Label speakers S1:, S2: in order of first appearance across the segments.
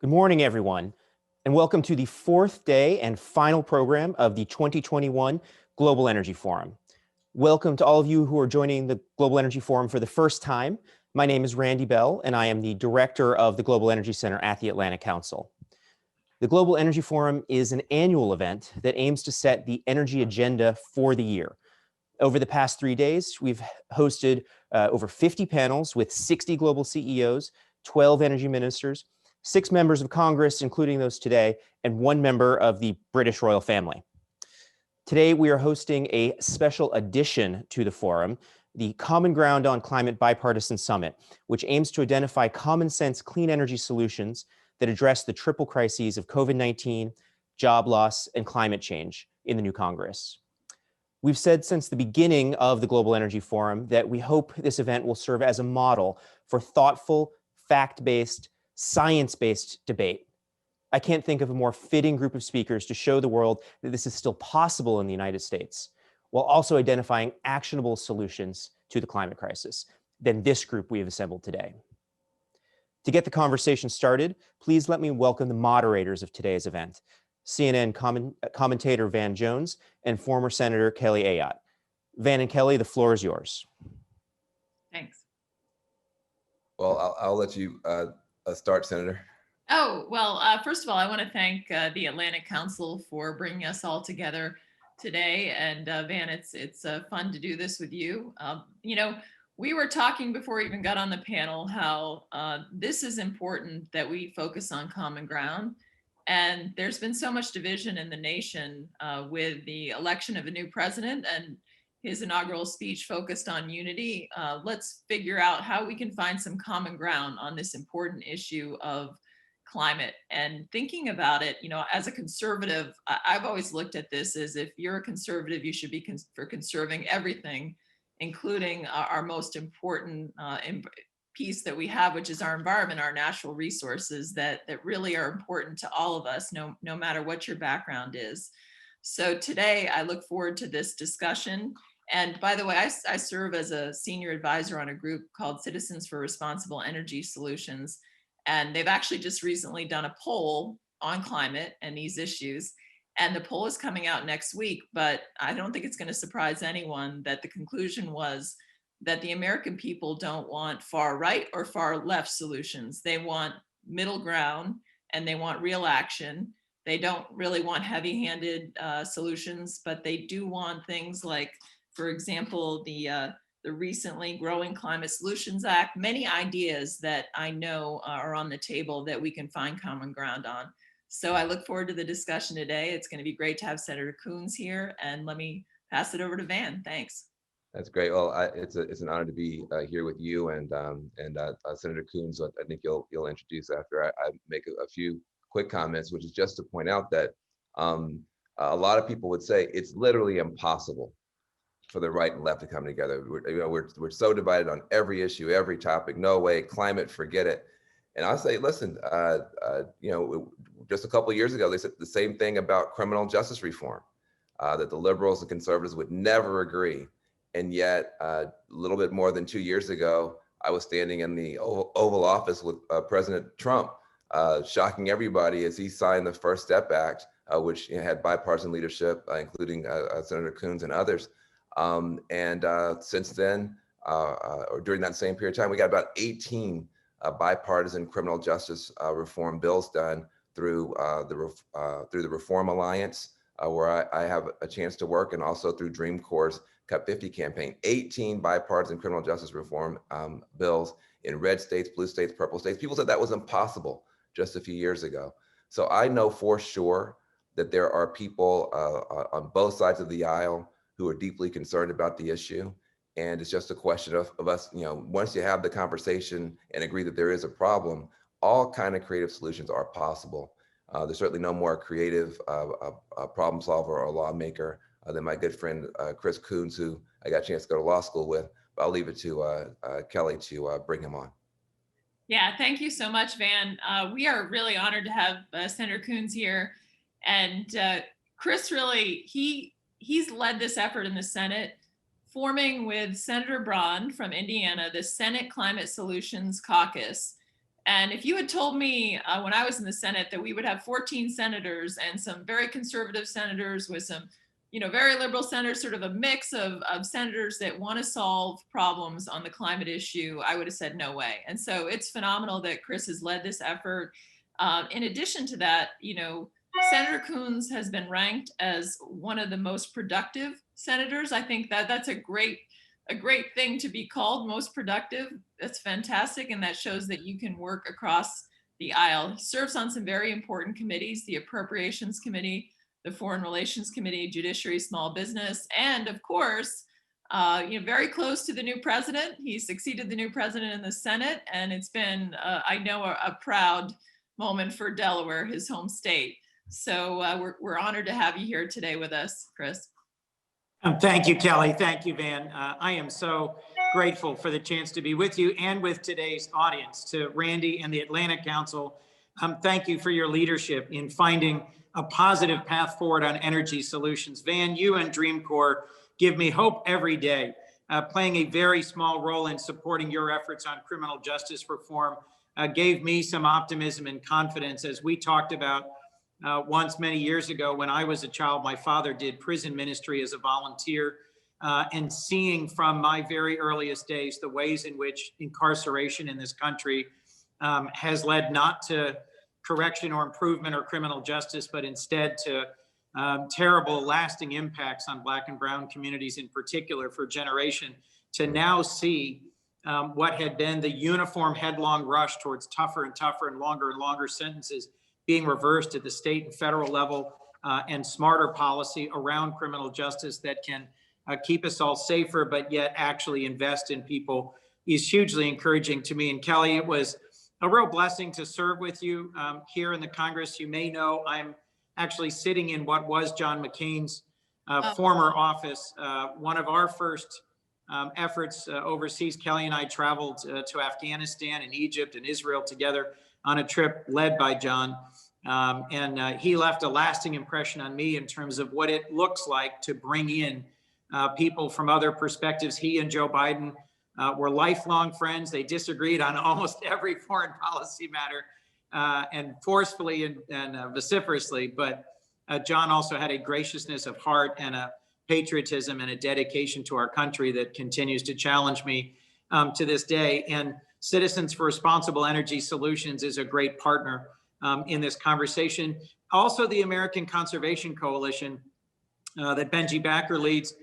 S1: Good morning, everyone, and welcome to the fourth day and final program of the 2021 Global Energy Forum. Welcome to all of you who are joining the Global Energy Forum for the first time. My name is Randy Bell, and I am the director of the Global Energy Center at the Atlantic Council. The Global Energy Forum is an annual event that aims to set the energy agenda for the year. Over the past 3 days, we've hosted over 50 panels with 60 global CEOs, 12 energy ministers, 6 members of Congress, including those today, and 1 member of the British royal family. Today, we are hosting a special addition to the forum, the Common Ground on Climate Bipartisan Summit, which aims to identify common sense clean energy solutions that address the triple crises of COVID-19, job loss, and climate change in the new Congress. We've said since the beginning of the Global Energy Forum that we hope this event will serve as a model for thoughtful, fact-based, science-based debate. I can't think of a more fitting group of speakers to show the world that this is still possible in the United States, while also identifying actionable solutions to the climate crisis than this group we have assembled today. To get the conversation started, please let me welcome the moderators of today's event, CNN commentator Van Jones and former Senator Kelly Ayotte. Van and Kelly, the floor is yours.
S2: Thanks.
S3: Well, I'll let you start, Senator.
S2: Oh, well, first of all, I want to thank the Atlantic Council for bringing us all together today. And Van, it's fun to do this with you. We were talking before we even got on the panel how this is important that we focus on common ground. And there's been so much division in the nation with the election of a new president and his inaugural speech focused on unity. Let's figure out how we can find some common ground on this important issue of climate. And thinking about it, as a conservative, I've always looked at this as if you're a conservative, you should be for conserving everything, including our most important piece that we have, which is our environment, our natural resources that really are important to all of us, no matter what your background is. So today I look forward to this discussion. And by the way, I serve as a senior advisor on a group called Citizens for Responsible Energy Solutions. And they've actually just recently done a poll on climate and these issues. And the poll is coming out next week, but I don't think it's going to surprise anyone that the conclusion was that the American people don't want far right or far left solutions. They want middle ground and they want real action. They don't really want heavy-handed solutions, but they do want things like, for example, the recently growing Climate Solutions Act, many ideas that I know are on the table that we can find common ground on. So I look forward to the discussion today. It's going to be great to have Senator Coons here, and let me pass it over to Van. Thanks.
S3: That's great. Well, it's an honor to be here with you and Senator Coons. I think you'll introduce after I make a few quick comments, which is just to point out that a lot of people would say it's literally impossible for the right and left to come together. We're so divided on every issue, every topic. No way, climate, forget it. And I say, listen, just a couple of years ago, they said the same thing about criminal justice reform, that the liberals and conservatives would never agree. And yet, a little bit more than 2 years ago, I was standing in the Oval Office with President Trump, shocking everybody as he signed the First Step Act, which had bipartisan leadership, including Senator Coons and others. Since then, or during that same period of time, we got about 18 bipartisan criminal justice reform bills done through the Reform Alliance, where I have a chance to work, and also through Dream Corps' Cut 50 campaign. 18 bipartisan criminal justice reform bills in red states, blue states, purple states. People said that was impossible just a few years ago. So I know for sure that there are people on both sides of the aisle who are deeply concerned about the issue. And it's just a question of us, once you have the conversation and agree that there is a problem, all kind of creative solutions are possible. There's certainly no more creative problem solver or lawmaker than my good friend Chris Coons, who I got a chance to go to law school with. But I'll leave it to Kelly to bring him on.
S2: Yeah, thank you so much, Van. We are really honored to have Senator Coons here. And Chris really, he's led this effort in the Senate, forming with Senator Braun from Indiana, the Senate Climate Solutions Caucus. And if you had told me when I was in the Senate that we would have 14 senators and some very conservative senators with some, very liberal senators, sort of a mix of senators that want to solve problems on the climate issue, I would have said no way. And so it's phenomenal that Chris has led this effort. In addition to that, Senator Coons has been ranked as one of the most productive senators. I think that that's a great thing to be called most productive. That's fantastic. And that shows that you can work across the aisle. He serves on some very important committees, the Appropriations Committee, the Foreign Relations Committee, Judiciary, Small Business, and of course, very close to the new president. He succeeded the new president in the Senate, and it's been, I know, a proud moment for Delaware, his home state. So we're honored to have you here today with us, Chris.
S4: Thank you, Kelly. Thank you, Van. I am so grateful for the chance to be with you and with today's audience. To Randy and the Atlantic Council, thank you for your leadership in finding a positive path forward on energy solutions. Van, you and Dream Corps give me hope every day. Playing a very small role in supporting your efforts on criminal justice reform gave me some optimism and confidence. As we talked about once many years ago when I was a child, my father did prison ministry as a volunteer, and seeing from my very earliest days the ways in which incarceration in this country has led not to correction or improvement or criminal justice, but instead to terrible lasting impacts on Black and brown communities in particular for a generation, to now see what had been the uniform headlong rush towards tougher and tougher and longer sentences being reversed at the state and federal level, and smarter policy around criminal justice that can keep us all safer, but yet actually invest in people is hugely encouraging to me. And Kelly, it was a real blessing to serve with you here in the Congress. You may know I'm actually sitting in what was John McCain's former office. One of our first efforts overseas, Kelly and I traveled to Afghanistan and Egypt and Israel together on a trip led by John. And he left a lasting impression on me in terms of what it looks like to bring in people from other perspectives. He and Joe Biden were lifelong friends. They disagreed on almost every foreign policy matter, and forcefully and vociferously. But John also had a graciousness of heart and a patriotism and a dedication to our country that continues to challenge me to this day. And Citizens for Responsible Energy Solutions is a great partner in this conversation. Also, the American Conservation Coalition that Benji Backer leads.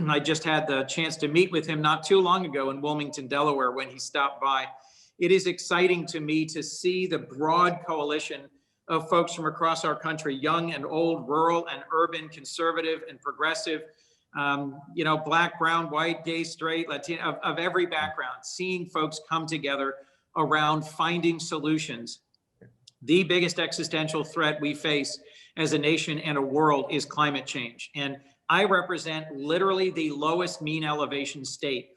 S4: I just had the chance to meet with him not too long ago in Wilmington, Delaware, when he stopped by. It is exciting to me to see the broad coalition of folks from across our country, young and old, rural and urban, conservative and progressive, Black, brown, white, gay, straight, Latino, of every background, seeing folks come together around finding solutions. The biggest existential threat we face as a nation and a world is climate change. And I represent literally the lowest mean elevation state.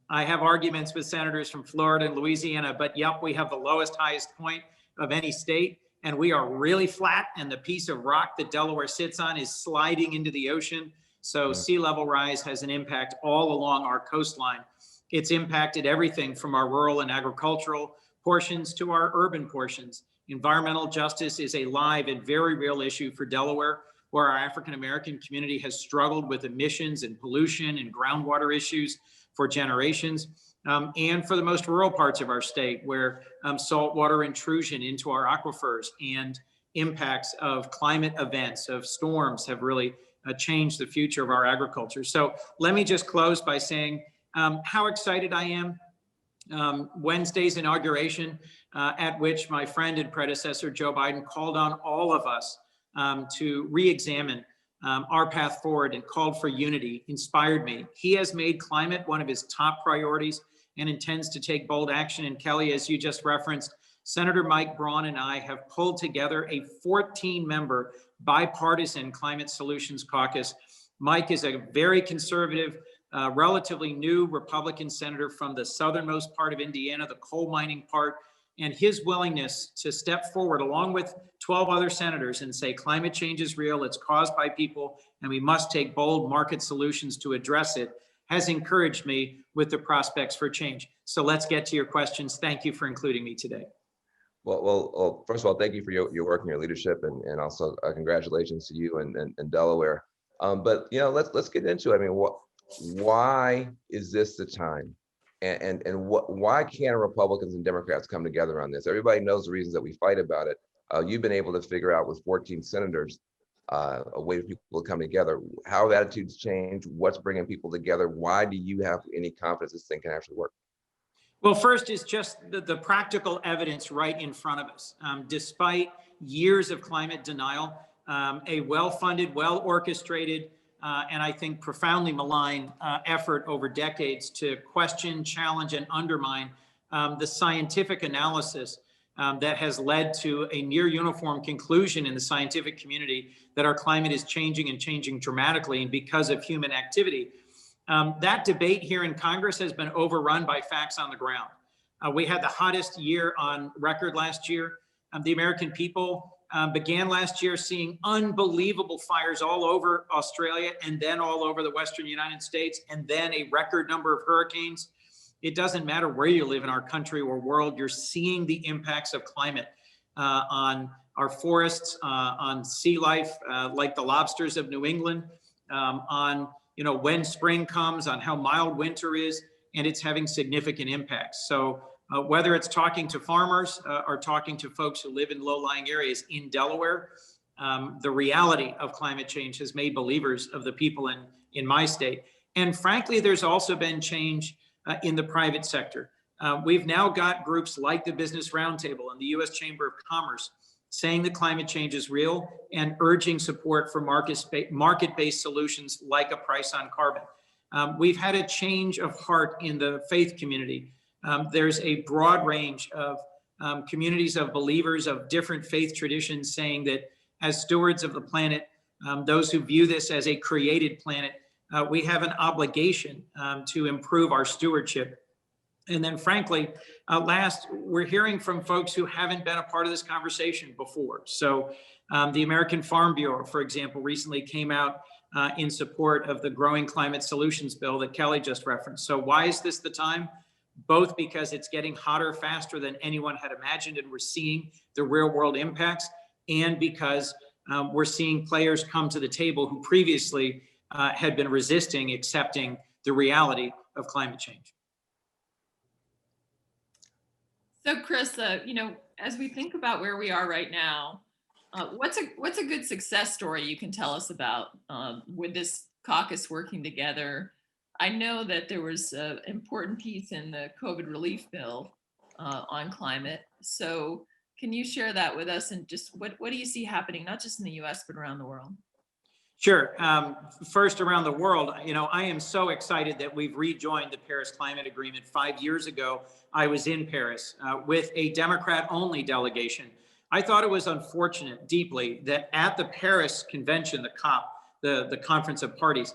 S4: I have arguments with senators from Florida and Louisiana, but yep, we have the lowest, highest point of any state. And we are really flat, and the piece of rock that Delaware sits on is sliding into the ocean. So sea level rise has an impact all along our coastline. It's impacted everything from our rural and agricultural portions to our urban portions. Environmental justice is a live and very real issue for Delaware, where our African-American community has struggled with emissions and pollution and groundwater issues for generations. And for the most rural parts of our state, where saltwater intrusion into our aquifers and impacts of climate events, of storms, have really changed the future of our agriculture. So let me just close by saying how excited I am. Wednesday's inauguration, at which my friend and predecessor, Joe Biden, called on all of us to re-examine our path forward and called for unity, inspired me. He has made climate one of his top priorities and intends to take bold action. And Kelly, as you just referenced, Senator Mike Braun and I have pulled together a 14-member bipartisan climate solutions caucus. Mike is a very conservative, relatively new Republican senator from the southernmost part of Indiana, the coal mining part, and his willingness to step forward along with 12 other senators and say climate change is real, it's caused by people, and we must take bold market solutions to address it, has encouraged me with the prospects for change. So let's get to your questions. Thank you for including me today.
S3: Well, first of all, thank you for your work and your leadership, and also congratulations to you and Delaware. But let's get into it. I mean, why is this the time, and why can't Republicans and Democrats come together on this? Everybody knows the reasons that we fight about it. You've been able to figure out with 14 senators a way for people to come together. How have attitudes changed? What's bringing people together? Why do you have any confidence this thing can actually work?
S4: Well, first is just the practical evidence right in front of us. Despite years of climate denial, a well-funded, well-orchestrated, and I think profoundly malign effort over decades to question, challenge, and undermine the scientific analysis that has led to a near uniform conclusion in the scientific community that our climate is changing and changing dramatically, and because of human activity. That debate here in Congress has been overrun by facts on the ground. We had the hottest year on record last year. The American people began last year seeing unbelievable fires all over Australia, and then all over the Western United States, and then a record number of hurricanes. It doesn't matter where you live in our country or world, you're seeing the impacts of climate on our forests, on sea life, like the lobsters of New England, on when spring comes, on how mild winter is, and it's having significant impacts. So whether it's talking to farmers or talking to folks who live in low-lying areas in Delaware, the reality of climate change has made believers of the people in my state. And frankly, there's also been change in the private sector. We've now got groups like the Business Roundtable and the U.S. Chamber of Commerce saying that climate change is real and urging support for market-based solutions like a price on carbon. We've had a change of heart in the faith community. There's a broad range of communities of believers of different faith traditions saying that as stewards of the planet, those who view this as a created planet, we have an obligation to improve our stewardship. And then frankly, last, we're hearing from folks who haven't been a part of this conversation before. So the American Farm Bureau, for example, recently came out in support of the Growing Climate Solutions bill that Kelly just referenced. So why is this the time? Both because it's getting hotter faster than anyone had imagined, and we're seeing the real world impacts, and because we're seeing players come to the table who previously had been resisting accepting the reality of climate change.
S2: So Chris, as we think about where we are right now, what's a good success story you can tell us about with this caucus working together? I know that there was an important piece in the COVID relief bill on climate. So can you share that with us, and just what do you see happening, not just in the US, but around the world?
S4: Sure. First, around the world, I am so excited that we've rejoined the Paris Climate Agreement. 5 years ago, I was in Paris with a Democrat-only delegation. I thought it was unfortunate, deeply, that at the Paris Convention, the COP, the Conference of Parties,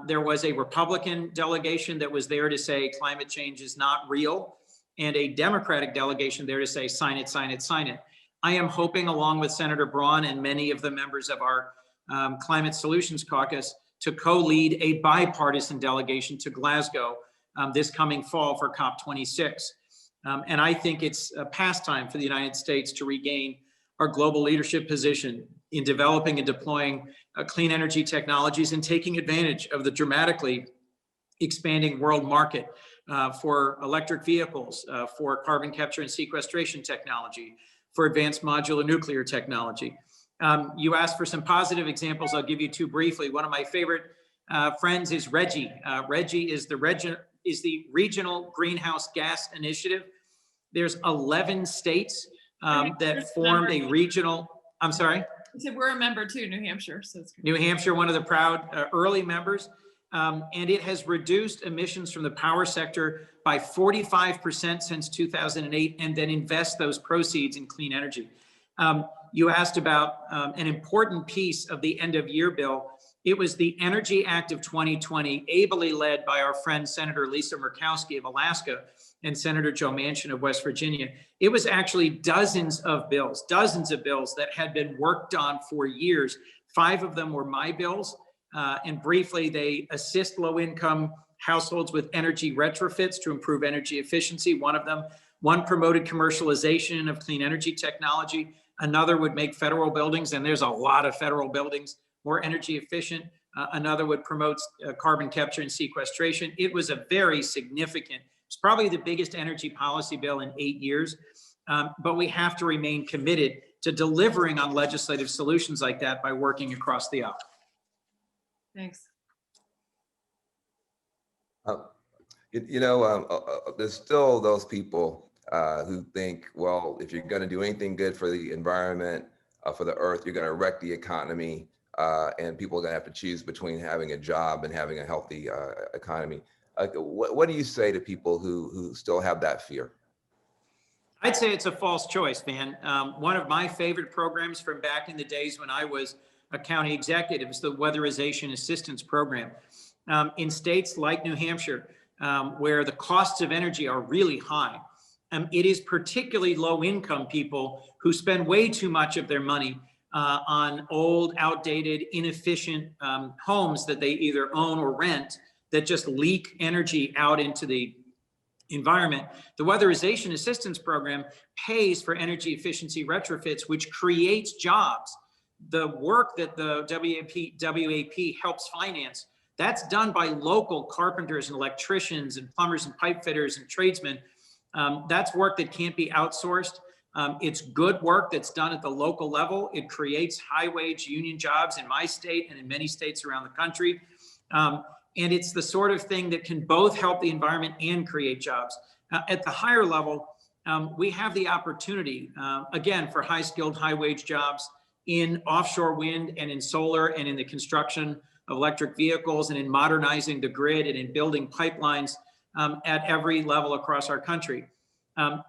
S4: there was a Republican delegation that was there to say climate change is not real, and a Democratic delegation there to say sign it, sign it, sign it. I am hoping, along with Senator Braun and many of the members of our Climate Solutions Caucus, to co-lead a bipartisan delegation to Glasgow this coming fall for COP26. And I think it's past time for the United States to regain our global leadership position in developing and deploying clean energy technologies and taking advantage of the dramatically expanding world market for electric vehicles, for carbon capture and sequestration technology, for advanced modular nuclear technology. You asked for some positive examples. I'll give you two briefly. One of my favorite friends is RGGI. RGGI is the Regional Greenhouse Gas Initiative. There's 11 states that formed a regional, I'm sorry?
S2: I said we're a member too, New Hampshire. So it's good.
S4: New Hampshire, one of the proud early members. And it has reduced emissions from the power sector by 45% since 2008, and then invest those proceeds in clean energy. You asked about an important piece of the end of year bill. It was the Energy Act of 2020, ably led by our friend Senator Lisa Murkowski of Alaska and Senator Joe Manchin of West Virginia. It was actually dozens of bills that had been worked on for years. 5 of them were my bills. And briefly, they assist low-income households with energy retrofits to improve energy efficiency. One One promoted commercialization of clean energy technology. Another would make federal buildings, and there's a lot of federal buildings, more energy efficient. Another would promote carbon capture and sequestration. It was a very significant, it's probably the biggest energy policy bill in 8 years. But we have to remain committed to delivering on legislative solutions like that by working across the aisle.
S2: Thanks.
S3: There's still those people who think, well, if you're going to do anything good for the environment, for the earth, you're going to wreck the economy, and people are going to have to choose between having a job and having a healthy economy. What do you say to people who still have that fear?
S4: I'd say it's a false choice, man. One of my favorite programs from back in the days when I was a county executive is the Weatherization Assistance Program. In states like New Hampshire, where the costs of energy are really high, it is particularly low-income people who spend way too much of their money on old, outdated, inefficient homes that they either own or rent that just leak energy out into the environment. The Weatherization Assistance Program pays for energy efficiency retrofits, which creates jobs. The work that the WAP helps finance, that's done by local carpenters and electricians and plumbers and pipe fitters and tradesmen. That's work that can't be outsourced. It's good work that's done at the local level. It creates high-wage union jobs in my state and in many states around the country. And it's the sort of thing that can both help the environment and create jobs. At the higher level, we have the opportunity, again, for high-skilled, high-wage jobs in offshore wind and in solar and in the construction of electric vehicles and in modernizing the grid and in building pipelines at every level across our country.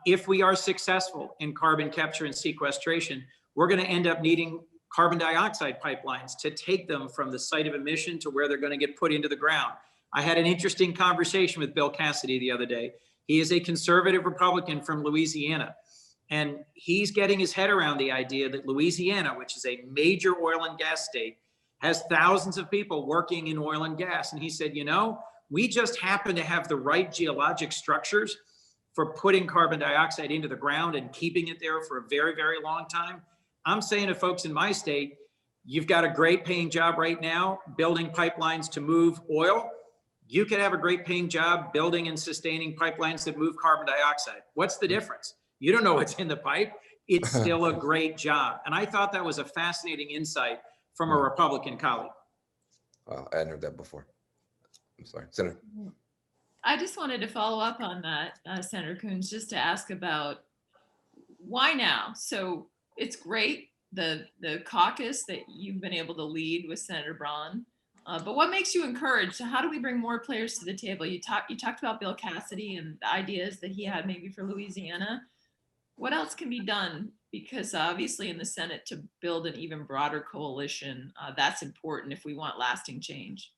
S4: If we are successful in carbon capture and sequestration, we're going to end up needing carbon dioxide pipelines to take them from the site of emission to where they're going to get put into the ground. I had an interesting conversation with Bill Cassidy the other day. He is a conservative Republican from Louisiana, and he's getting his head around the idea that Louisiana, which is a major oil and gas state, has thousands of people working in oil and gas. And he said, we just happen to have the right geologic structures for putting carbon dioxide into the ground and keeping it there for a very, very long time. I'm saying to folks in my state, you've got a great paying job right now building pipelines to move oil. You could have a great paying job building and sustaining pipelines that move carbon dioxide. What's the difference? You don't know what's in the pipe. It's still a great job. And I thought that was a fascinating insight from a Republican colleague.
S3: Well, I hadn't heard that before. I'm sorry, Senator.
S2: I just wanted to follow up on that, Senator Coons, just to ask about why now? So it's great, the caucus that you've been able to lead with Senator Braun, but what makes you encouraged? How do we bring more players to the table? You talked about Bill Cassidy and the ideas that he had maybe for Louisiana. What else can be done? Because obviously in the Senate to build an even broader coalition, that's important if we want lasting change.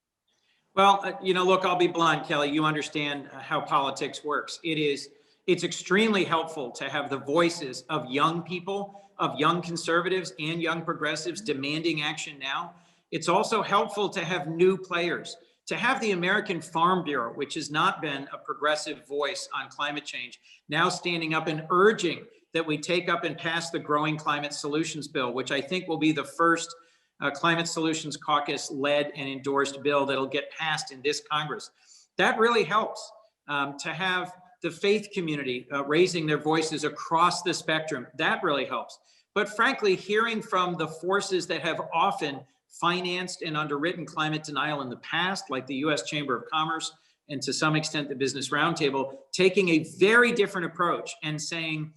S4: Well, look, I'll be blunt, Kelly. You understand how politics works. It's extremely helpful to have the voices of young people, of young conservatives and young progressives demanding action now. It's also helpful to have new players, to have the American Farm Bureau, which has not been a progressive voice on climate change, now standing up and urging that we take up and pass the Growing Climate Solutions Bill, which I think will be the first Climate Solutions Caucus led and endorsed bill that'll get passed in this Congress. That really helps to have the faith community raising their voices across the spectrum. That really helps. But frankly, hearing from the forces that have often financed and underwritten climate denial in the past, like the U.S. Chamber of Commerce and to some extent the Business Roundtable, taking a very different approach and saying,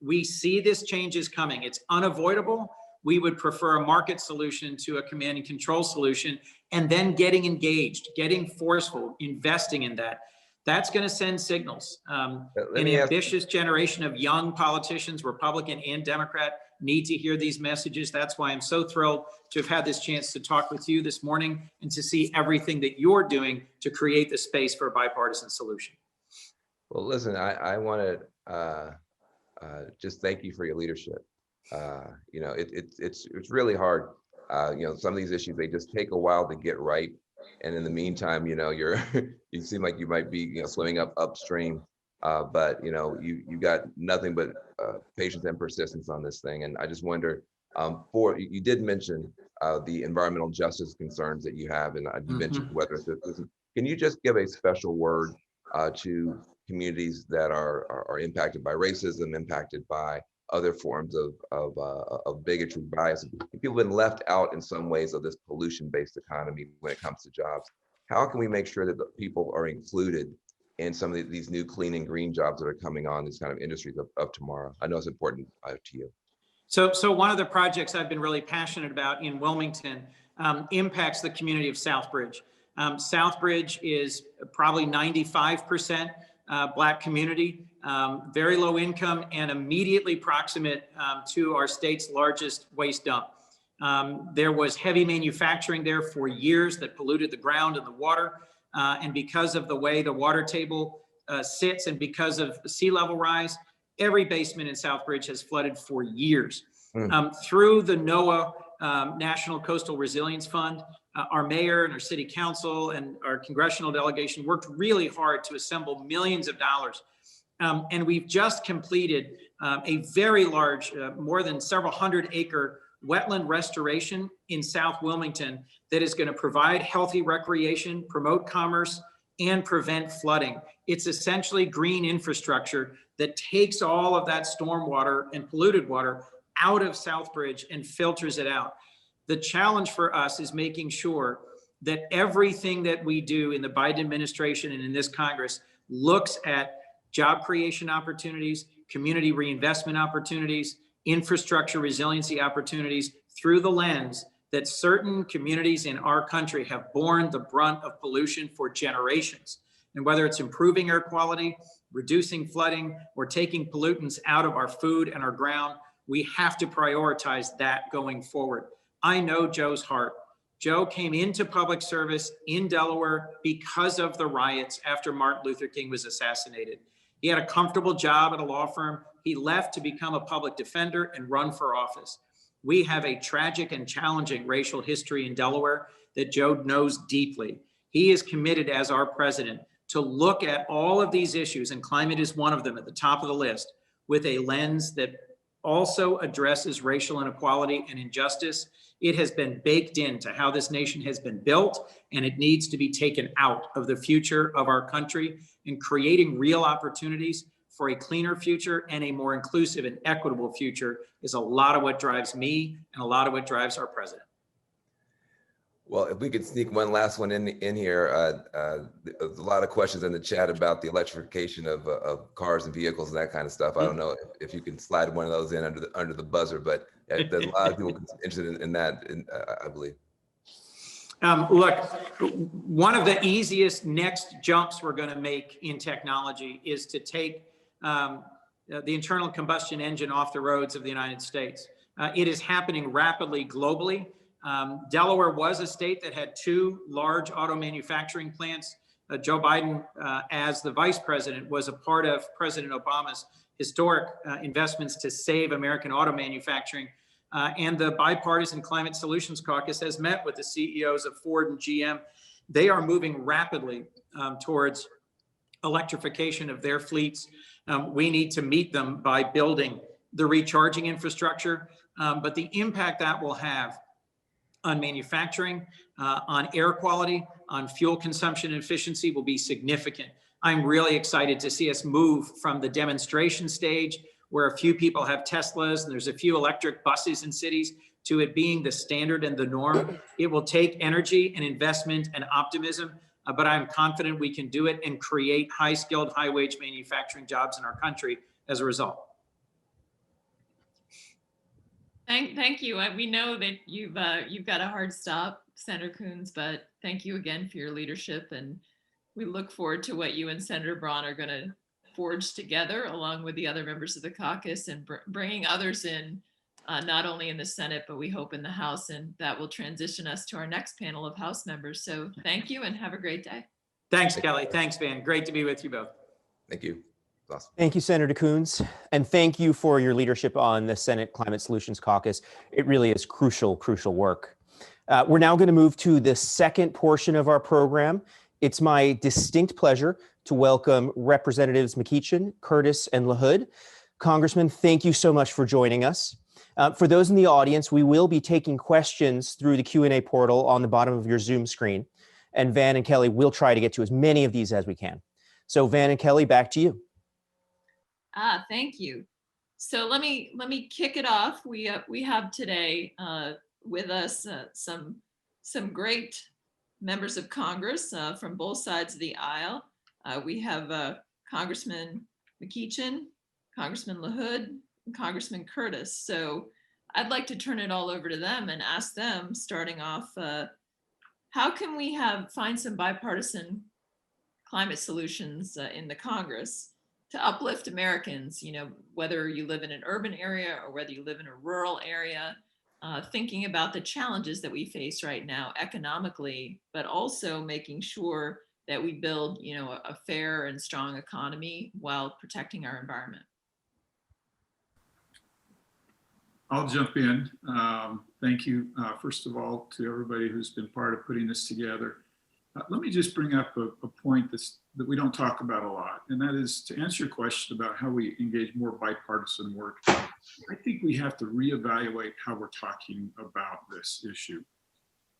S4: we see this change is coming. It's unavoidable. We would prefer a market solution to a command and control solution, and then getting engaged, getting forceful, investing in that. That's going to send signals. An ambitious generation of young politicians, Republican and Democrat, need to hear these messages. That's why I'm so thrilled to have had this chance to talk with you this morning and to see everything that you're doing to create the space for a bipartisan solution.
S3: Well, listen, I want to just thank you for your leadership. It's really hard. Some of these issues, they just take a while to get right. And in the meantime, you seem like you might be, swimming upstream. But you got nothing but patience and persistence on this thing. And I just wonder, you did mention the environmental justice concerns that you have, and you mentioned weatherization. Can you just give a special word to communities that are impacted by racism, impacted by other forms of bigotry, bias? People have been left out in some ways of this pollution-based economy when it comes to jobs. How can we make sure that the people are included in some of these new clean and green jobs that are coming on, these kind of industries of tomorrow? I know it's important to you.
S4: So one of the projects I've been really passionate about in Wilmington impacts the community of Southbridge. Southbridge is probably 95% Black community, very low income, and immediately proximate to our state's largest waste dump. There was heavy manufacturing there for years that polluted the ground and the water. And because of the way the water table sits and because of sea level rise, every basement in Southbridge has flooded for years. Through the NOAA National Coastal Resilience Fund, our mayor and our city council and our congressional delegation worked really hard to assemble millions of dollars. And we've just completed a very large, more than several hundred-acre wetland restoration in South Wilmington that is going to provide healthy recreation, promote commerce, and prevent flooding. It's essentially green infrastructure that takes all of that stormwater and polluted water out of Southbridge and filters it out. The challenge for us is making sure that everything that we do in the Biden administration and in this Congress looks at job creation opportunities, community reinvestment opportunities, infrastructure resiliency opportunities through the lens that certain communities in our country have borne the brunt of pollution for generations. And whether it's improving air quality, reducing flooding, or taking pollutants out of our food and our ground, we have to prioritize that going forward. I know Joe's heart. Joe came into public service in Delaware because of the riots after Martin Luther King was assassinated. He had a comfortable job at a law firm. He left to become a public defender and run for office. We have a tragic and challenging racial history in Delaware that Joe knows deeply. He is committed as our president to look at all of these issues, and climate is one of them at the top of the list, with a lens that also addresses racial inequality and injustice. It has been baked into how this nation has been built, and it needs to be taken out of the future of our country. And creating real opportunities for a cleaner future and a more inclusive and equitable future is a lot of what drives me and a lot of what drives our president.
S3: Well, if we could sneak one last one in here, there's a lot of questions in the chat about the electrification of cars and vehicles and that kind of stuff. I don't know if you can slide one of those in under the buzzer, but there's a lot of people interested in that, I believe.
S4: Look, one of the easiest next jumps we're going to make in technology is to take the internal combustion engine off the roads of the United States. It is happening rapidly globally. Delaware was a state that had 2 large auto manufacturing plants. Joe Biden, as the vice president, was a part of President Obama's historic investments to save American auto manufacturing. And the Bipartisan Climate Solutions Caucus has met with the CEOs of Ford and GM. They are moving rapidly towards electrification of their fleets. We need to meet them by building the recharging infrastructure, but the impact that will have on manufacturing, on air quality, on fuel consumption and efficiency will be significant. I'm really excited to see us move from the demonstration stage, where a few people have Teslas and there's a few electric buses in cities, to it being the standard and the norm. It will take energy and investment and optimism, but I'm confident we can do it and create high-skilled, high-wage manufacturing jobs in our country as a result.
S2: Thank you. We know that you've got a hard stop, Senator Coons, but thank you again for your leadership, and we look forward to what you and Senator Braun are going to forge together, along with the other members of the caucus, and bringing others in, not only in the Senate, but we hope in the House, and that will transition us to our next panel of House members. So thank you and have a great day.
S4: Thanks, Kelly. Thanks, Van. Great to be with you both.
S3: Thank you. Awesome.
S1: Thank you, Senator Coons. And thank you for your leadership on the Senate Climate Solutions Caucus. It really is crucial work. We're now going to move to the second portion of our program. It's my distinct pleasure to welcome Representatives McEachin, Curtis, and LaHood. Congressman, thank you so much for joining us. For those in the audience, we will be taking questions through the Q&A portal on the bottom of your Zoom screen. And Van and Kelly will try to get to as many of these as we can. So Van and Kelly, back to you.
S2: Thank you. So let me kick it off. We have today with us some great members of Congress from both sides of the aisle. We have Congressman McEachin, Congressman LaHood, and Congressman Curtis. So I'd like to turn it all over to them and ask them, starting off, how can we find some bipartisan climate solutions in the Congress to uplift Americans, you know, whether you live in an urban area or whether you live in a rural area, thinking about the challenges that we face right now economically, but also making sure that we build, you know, a fair and strong economy while protecting our environment.
S5: I'll jump in. Thank you, first of all, to everybody who's been part of putting this together. Let me just bring up a point that we don't talk about a lot, and that is to answer your question about how we engage more bipartisan work. I think we have to reevaluate how we're talking about this issue.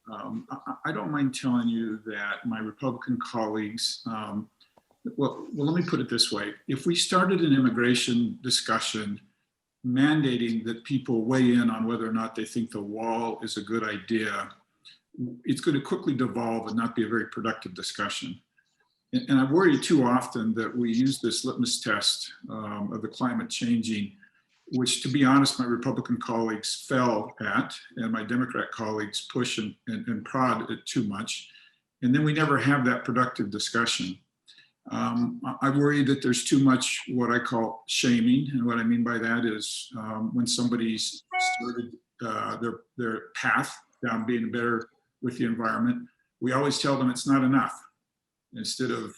S5: I don't mind telling you that my Republican colleagues, well, let me put it this way. If we started an immigration discussion mandating that people weigh in on whether or not they think the wall is a good idea, it's going to quickly devolve and not be a very productive discussion. And I worry too often that we use this litmus test of the climate changing, which, to be honest, my Republican colleagues fell at, and my Democrat colleagues push and prod it too much. And then we never have that productive discussion. I worry that there's too much what I call shaming. And what I mean by that is when somebody's started their path down being better with the environment, we always tell them it's not enough, instead of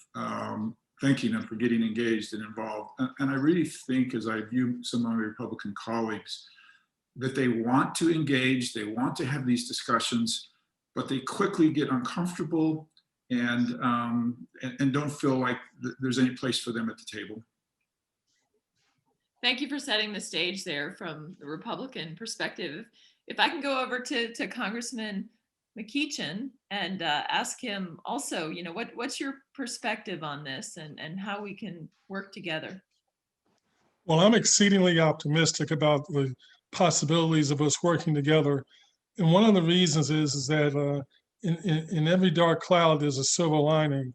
S5: thanking them for getting engaged and involved. And I really think, as I view some of my Republican colleagues, that they want to engage, they want to have these discussions, but they quickly get uncomfortable and don't feel like there's any place for them at the table.
S2: Thank you for setting the stage there from the Republican perspective. If I can go over to Congressman McEachin and ask him also, you know, what's your perspective on this and how we can work together?
S6: Well, I'm exceedingly optimistic about the possibilities of us working together. And one of the reasons is that in every dark cloud, there's a silver lining.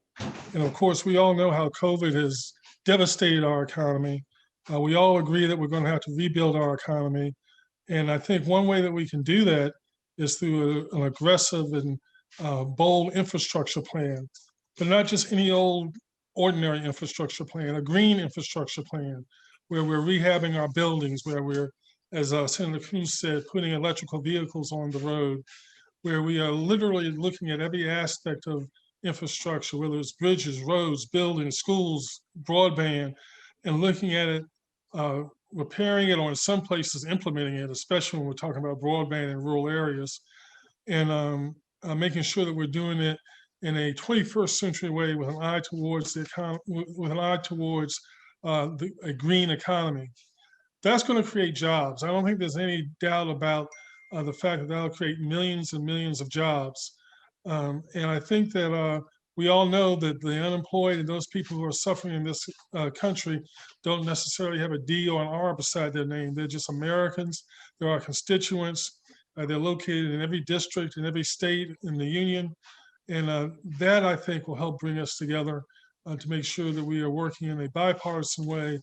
S6: And of course, we all know how COVID has devastated our economy. We all agree that we're going to have to rebuild our economy. And I think one way that we can do that is through an aggressive and bold infrastructure plan, but not just any old ordinary infrastructure plan, a green infrastructure plan, where we're rehabbing our buildings, where we're, as Senator Cruz said, putting electrical vehicles on the road, where we are literally looking at every aspect of infrastructure, whether it's bridges, roads, buildings, schools, broadband, and looking at it, repairing it, or in some places implementing it, especially when we're talking about broadband in rural areas, and making sure that we're doing it in a 21st century way with an eye towards the economy, with an eye towards a green economy. That's going to create jobs. I don't think there's any doubt about the fact that that'll create millions and millions of jobs. And I think that we all know that the unemployed and those people who are suffering in this country don't necessarily have a D or an R beside their name. They're just Americans. They're our constituents. They're located in every district, in every state in the union. And that, I think, will help bring us together to make sure that we are working in a bipartisan way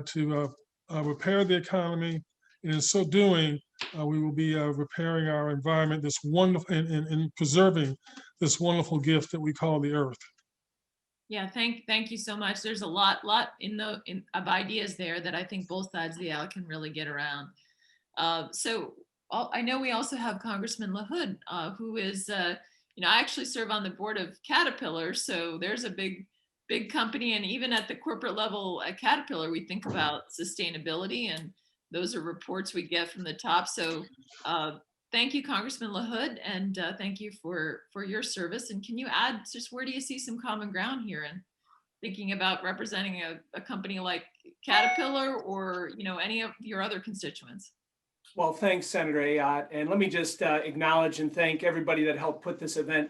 S6: to repair the economy. And in so doing, we will be repairing our environment, this wonderful, and preserving this wonderful gift that we call the earth.
S2: Yeah, thank you so much. There's a lot of ideas there that I think both sides of the aisle can really get around. So I know we also have Congressman LaHood, who is, you know, I actually serve on the board of Caterpillar, so there's a big company, and even at the corporate level at Caterpillar, we think about sustainability, and those are reports we get from the top. So thank you, Congressman LaHood, and thank you for your service. And can you add just where do you see some common ground here, and thinking about representing a company like Caterpillar, or any of your other constituents?
S7: Well, thanks, Senator Ayotte. And let me just acknowledge and thank everybody that helped put this event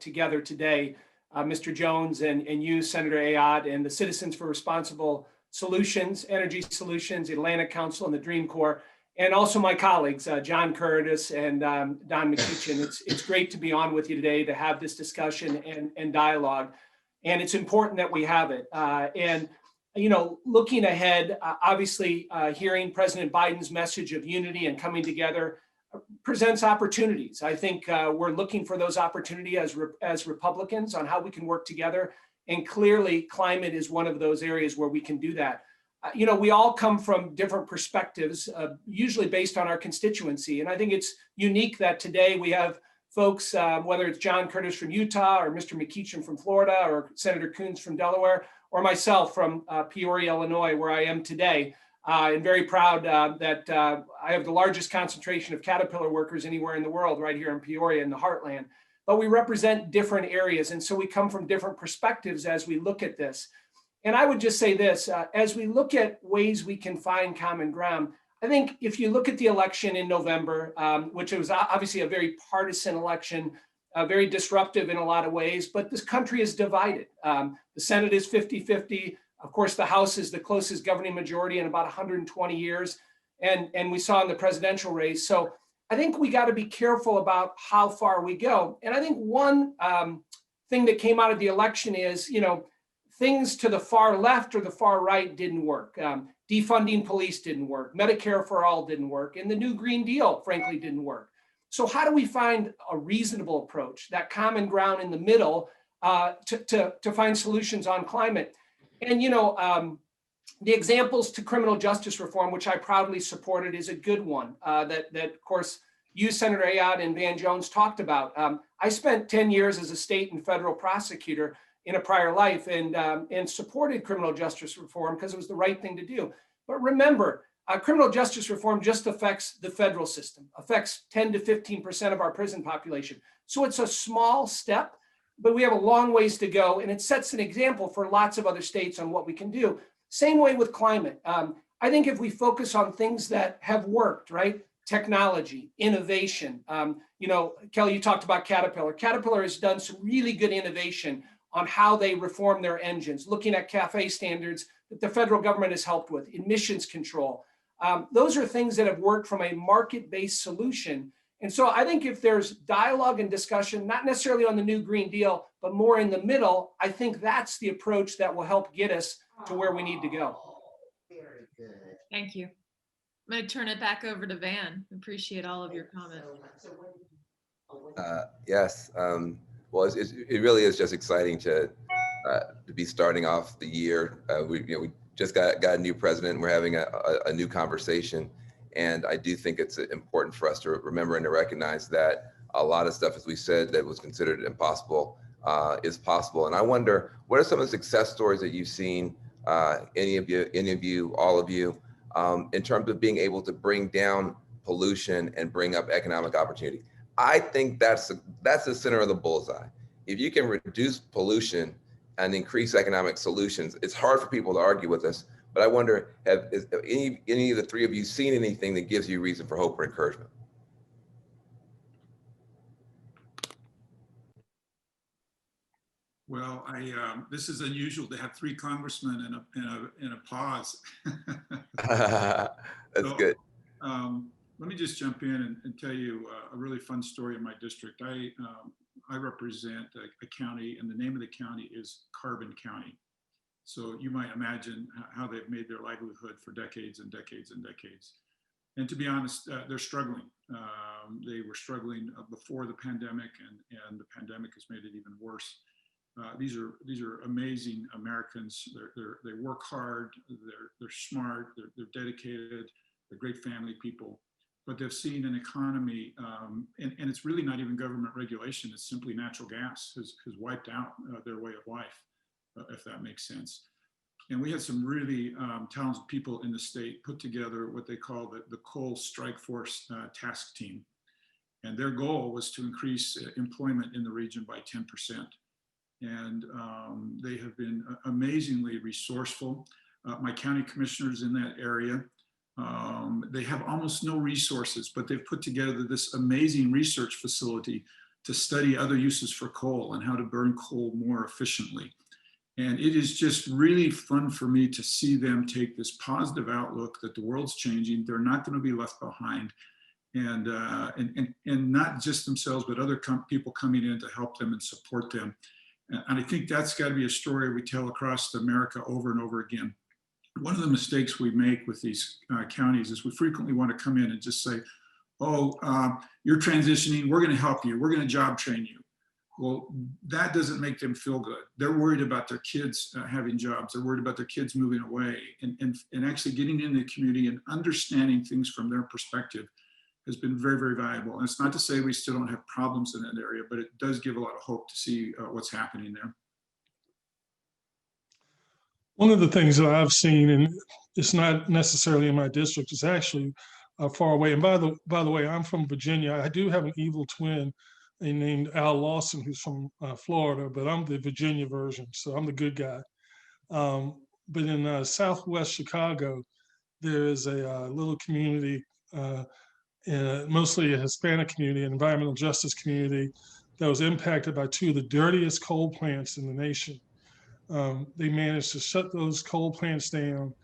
S7: together today. Mr. Jones and you, Senator Ayotte, and the Citizens for Responsible Solutions, Energy Solutions, the Atlantic Council, and the Dream Corps, and also my colleagues, John Curtis and Don McEachin. It's great to be on with you today to have this discussion and dialogue. And it's important that we have it. Looking ahead, obviously, hearing President Biden's message of unity and coming together presents opportunities. I think we're looking for those opportunities as Republicans on how we can work together. And clearly, climate is one of those areas where we can do that. We all come from different perspectives, usually based on our constituency. And I think it's unique that today we have folks, whether it's John Curtis from Utah or Mr. McEachin from Florida or Senator Coons from Delaware, or myself from Peoria, Illinois, where I am today. And very proud that I have the largest concentration of Caterpillar workers anywhere in the world, right here in Peoria in the heartland. But we represent different areas. And so we come from different perspectives as we look at this. And I would just say this, as we look at ways we can find common ground, I think if you look at the election in November, which was obviously a very partisan election, very disruptive in a lot of ways, but this country is divided. The Senate is 50-50. Of course, the House is the closest governing majority in about 120 years. And we saw in the presidential race. So I think we got to be careful about how far we go. And I think one thing that came out of the election is, things to the far left or the far right didn't work. Defunding police didn't work. Medicare for all didn't work. And the new Green Deal, frankly, didn't work. So how do we find a reasonable approach, that common ground in the middle to find solutions on climate? And, the examples to criminal justice reform, which I proudly supported, is a good one that of course, you, Senator Ayotte, and Van Jones talked about. I spent 10 years as a state and federal prosecutor in a prior life and supported criminal justice reform because it was the right thing to do. But remember, criminal justice reform just affects the federal system, affects 10 to 15% of our prison population. So it's a small step, but we have a long ways to go. And it sets an example for lots of other states on what we can do. Same way with climate. I think if we focus on things that have worked, right? Technology, innovation. Kelly, you talked about Caterpillar. Caterpillar has done some really good innovation on how they reform their engines, looking at CAFE standards that the federal government has helped with, emissions control. Those are things that have worked from a market-based solution. And so I think if there's dialogue and discussion, not necessarily on the new Green Deal, but more in the middle, I think that's the approach that will help get us to where we need to go.
S8: Very good.
S2: Thank you. I'm going to turn it back over to Van. Appreciate all of your comments.
S3: Yes. Well, it really is just exciting to be starting off the year. We just got a new president. We're having a new conversation. And I do think it's important for us to remember and to recognize that a lot of stuff, as we said, that was considered impossible is possible. And I wonder, what are some of the success stories that you've seen, any of you, all of you, in terms of being able to bring down pollution and bring up economic opportunity? I think that's the center of the bullseye. If you can reduce pollution and increase economic solutions, it's hard for people to argue with us. But I wonder, have any of the three of you seen anything that gives you reason for hope or encouragement?
S5: Well, this is unusual to have three congressmen in a pause.
S3: That's good.
S5: Let me just jump in and tell you a really fun story in my district. I represent a county, and the name of the county is Carbon County. So you might imagine how they've made their livelihood for decades and decades and decades. And to be honest, they're struggling. They were struggling before the pandemic, and the pandemic has made it even worse. These are amazing Americans. They work hard. They're smart. They're dedicated. They're great family people. But they've seen an economy, and it's really not even government regulation. It's simply natural gas has wiped out their way of life, if that makes sense. And we had some really talented people in the state put together what they call the Coal Strike Force Task Team. And their goal was to increase employment in the region by 10%. And they have been amazingly resourceful. My county commissioners in that area, they have almost no resources, but they've put together this amazing research facility to study other uses for coal and how to burn coal more efficiently. And it is just really fun for me to see them take this positive outlook that the world's changing. They're not going to be left behind. And not just themselves, but other people coming in to help them and support them. And I think that's got to be a story we tell across America over and over again. One of the mistakes we make with these counties is we frequently want to come in and just say, oh, you're transitioning, we're going to help you, we're going to job train you. Well, that doesn't make them feel good. They're worried about their kids having jobs. They're worried about their kids moving away, and actually getting into the community and understanding things from their perspective has been very, very valuable. And it's not to say we still don't have problems in that area, but it does give a lot of hope to see what's happening there.
S6: One of the things that I've seen, and it's not necessarily in my district, it's actually far away. And by the way, I'm from Virginia. I do have an evil twin named Al Lawson, who's from Florida, but I'm the Virginia version, so I'm the good guy. But in Southwest Chicago, there is a little community, mostly a Hispanic community, an environmental justice community that was impacted by two of the dirtiest coal plants in the nation. They managed to shut those coal plants down,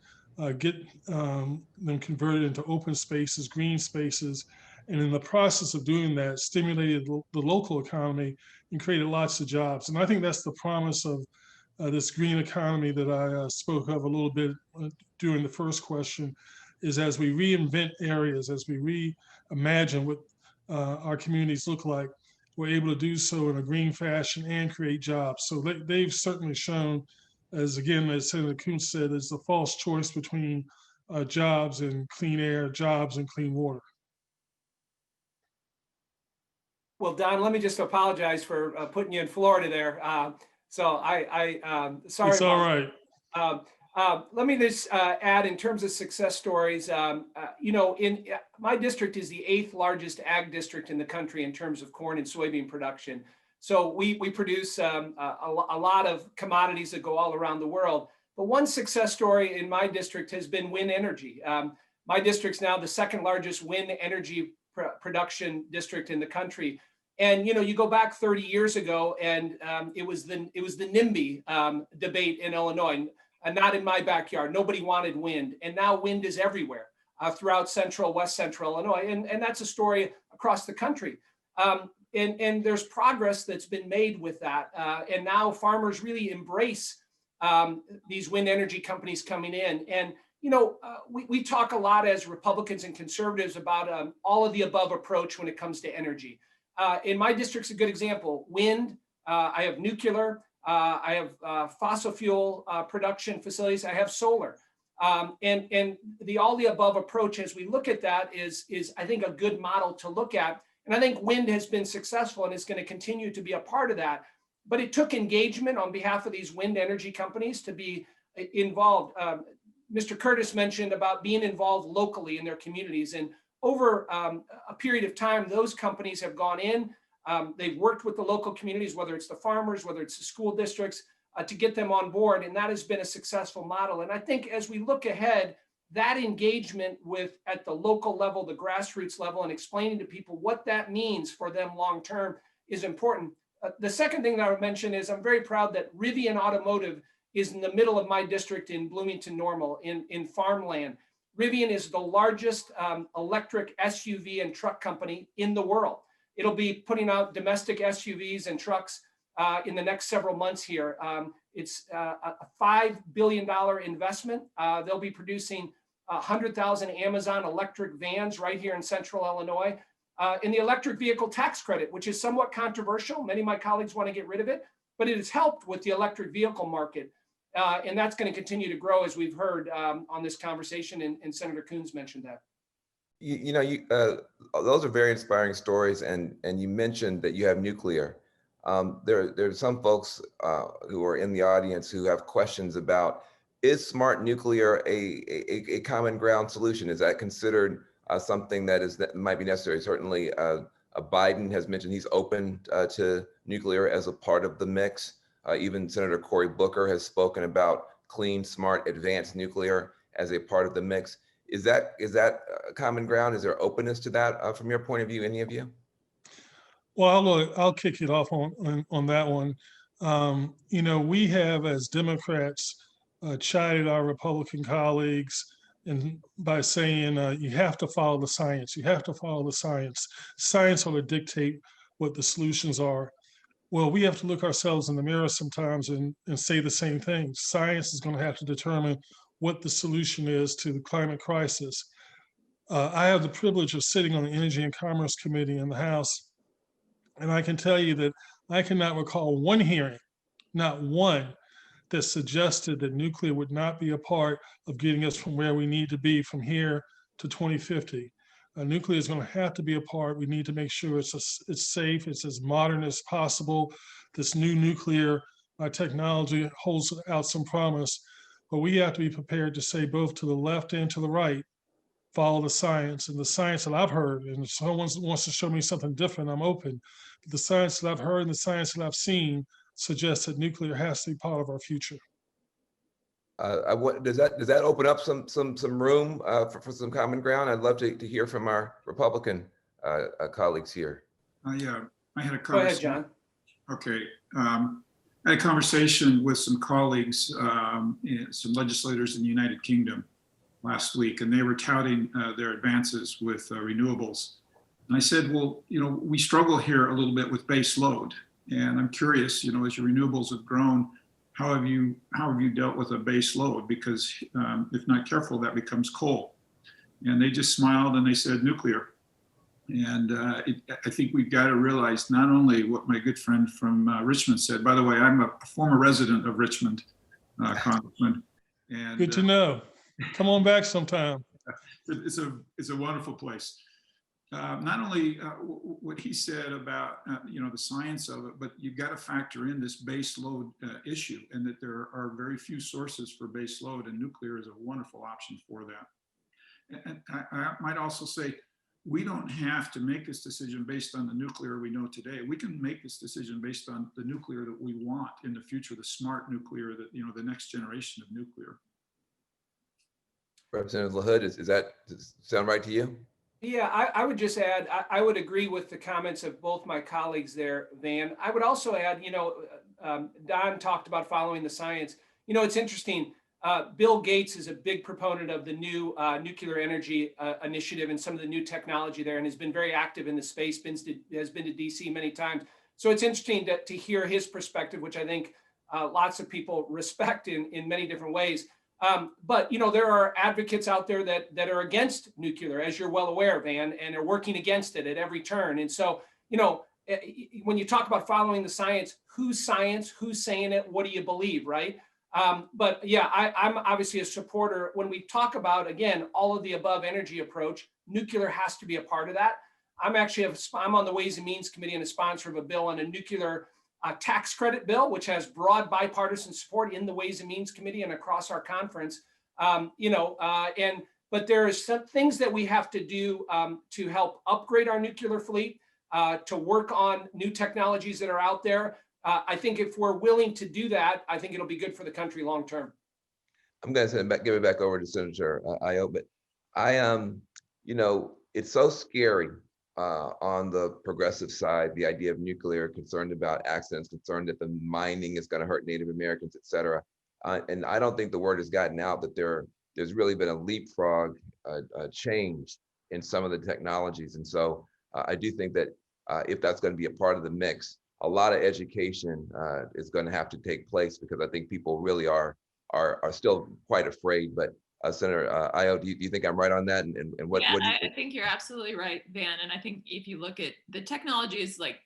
S6: get them converted into open spaces, green spaces, and in the process of doing that, stimulated the local economy and created lots of jobs. And I think that's the promise of this green economy that I spoke of a little bit during the first question, is as we reinvent areas, as we reimagine what our communities look like, we're able to do so in a green fashion and create jobs. So they've certainly shown, as Senator Coons said, is the false choice between jobs and clean air, jobs and clean water.
S7: Well, Don, let me just apologize for putting you in Florida there. Sorry.
S6: It's all right.
S7: Let me just add, in terms of success stories, in my district is the 8th largest ag district in the country in terms of corn and soybean production. So we produce a lot of commodities that go all around the world. But one success story in my district has been wind energy. My district's now the 2nd largest wind energy production district in the country. And you go back 30 years ago, and it was the NIMBY debate in Illinois. Not in my backyard. Nobody wanted wind. And now wind is everywhere throughout west central Illinois. And that's a story across the country. And there's progress that's been made with that. And now farmers really embrace these wind energy companies coming in. And, we talk a lot as Republicans and conservatives about all of the above approach when it comes to energy. In my district's a good example. Wind, I have nuclear, I have fossil fuel production facilities. I have solar, and the all the above approach, as we look at that, is I think a good model to look at. And I think wind has been successful and is going to continue to be a part of that. But it took engagement on behalf of these wind energy companies to be involved. Mr. Curtis mentioned about being involved locally in their communities, and over a period of time, those companies have gone in. They've worked with the local communities, whether it's the farmers, whether it's the school districts, to get them on board. And that has been a successful model. And I think as we look ahead, that engagement at the local level, the grassroots level, and explaining to people what that means for them long-term is important. The second thing that I would mention is I'm very proud that Rivian Automotive is in the middle of my district in Bloomington Normal in farmland. Rivian is the largest electric SUV and truck company in the world. It'll be putting out domestic SUVs and trucks in the next several months here. It's a $5 billion investment. They'll be producing 100,000 Amazon electric vans right here in central Illinois. And the electric vehicle tax credit, which is somewhat controversial. Many of my colleagues want to get rid of it, but it has helped with the electric vehicle market. And that's going to continue to grow, as we've heard on this conversation, and Senator Coons mentioned that.
S3: Those are very inspiring stories, and you mentioned that you have nuclear. There's some folks who are in the audience who have questions about, is smart nuclear a common ground solution? Is that considered something that might be necessary? Certainly, Biden has mentioned he's open to nuclear as a part of the mix. Even Senator Cory Booker has spoken about clean, smart, advanced nuclear as a part of the mix. Is that common ground? Is there openness to that from your point of view, any of you?
S6: Well, I'll kick it off on that one. We have, as Democrats, chided our Republican colleagues and by saying you have to follow the science. You have to follow the science. Science will dictate what the solutions are. Well, we have to look ourselves in the mirror sometimes and say the same thing. Science is going to have to determine what the solution is to the climate crisis. I have the privilege of sitting on the Energy and Commerce Committee in the House, and I can tell you that I cannot recall one hearing, not one, that suggested that nuclear would not be a part of getting us from where we need to be from here to 2050. Nuclear is going to have to be a part. We need to make sure it's safe, it's as modern as possible. This new nuclear technology holds out some promise, but we have to be prepared to say both to the left and to the right, follow the science. And the science that I've heard, and if someone wants to show me something different, I'm open. But the science that I've heard and the science that I've seen suggests that nuclear has to be part of our future.
S3: Does that open up some room for some common ground? I'd love to hear from our Republican colleagues here.
S5: Yeah, I had a
S7: Go ahead,
S5: conversation.
S7: John.
S5: Okay. I had a conversation with some colleagues, some legislators in the United Kingdom last week, and they were touting their advances with renewables. And I said, well, we struggle here a little bit with base load. And I'm curious, as your renewables have grown, how have you dealt with a base load? Because if not careful, that becomes coal. And they just smiled and they said nuclear. And I think we've got to realize not only what my good friend from Richmond said. By the way, I'm a former resident of Richmond, Congressman. And
S6: good to know. Come on back sometime.
S5: It's a wonderful place. Not only what he said about the science of it, but you've got to factor in this base load issue, and that there are very few sources for base load, and nuclear is a wonderful option for that. And I might also say, we don't have to make this decision based on the nuclear we know today. We can make this decision based on the nuclear that we want in the future, the smart nuclear, that the next generation of nuclear.
S3: Representative LaHood, does that sound right to you?
S7: Yeah, I would just add, I would agree with the comments of both my colleagues there, Van. I would also add, Don talked about following the science. It's interesting. Bill Gates is a big proponent of the new nuclear energy initiative and some of the new technology there, and has been very active in the space, has been to DC many times. So it's interesting to hear his perspective, which I think lots of people respect in many different ways. But there are advocates out there that are against nuclear, as you're well aware, Van, and are working against it at every turn. And so, when you talk about following the science, who's saying it, what do you believe, right? But yeah, I'm obviously a supporter. When we talk about, again, all of the above energy approach, nuclear has to be a part of that. I'm on the Ways and Means Committee and a sponsor of a bill on a nuclear tax credit bill, which has broad bipartisan support in the Ways and Means Committee and across our conference. But there are some things that we have to do to help upgrade our nuclear fleet, to work on new technologies that are out there. I think if we're willing to do that, I think it'll be good for the country long term.
S3: I'm going to give it back over to Senator Ayo, but it's so scary on the progressive side, the idea of nuclear, concerned about accidents, concerned that the mining is going to hurt Native Americans, et cetera. And I don't think the word has gotten out that there's really been a leapfrog change in some of the technologies. And so I do think that if that's going to be a part of the mix, a lot of education is going to have to take place, because I think people really are still quite afraid. But Senator Ayo, do you think I'm right on that? And what do you think?
S2: I think you're absolutely right, Van. And I think if you look at the technology is like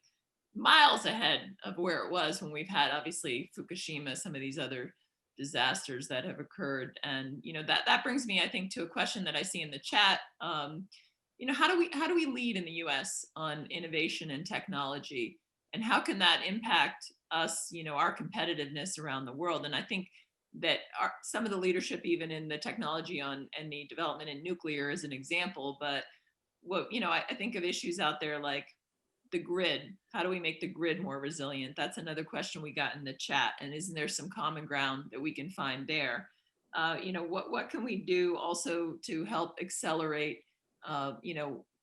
S2: miles ahead of where it was when we've had obviously Fukushima, some of these other disasters that have occurred. And that brings me, I think, to a question that I see in the chat. How do we lead in the US on innovation and technology? And how can that impact us, our competitiveness around the world? And I think that some of the leadership, even in the technology and the development in nuclear, is an example. But I think of issues out there like the grid. How do we make the grid more resilient? That's another question we got in the chat. And isn't there some common ground that we can find there? What can we do also to help accelerate,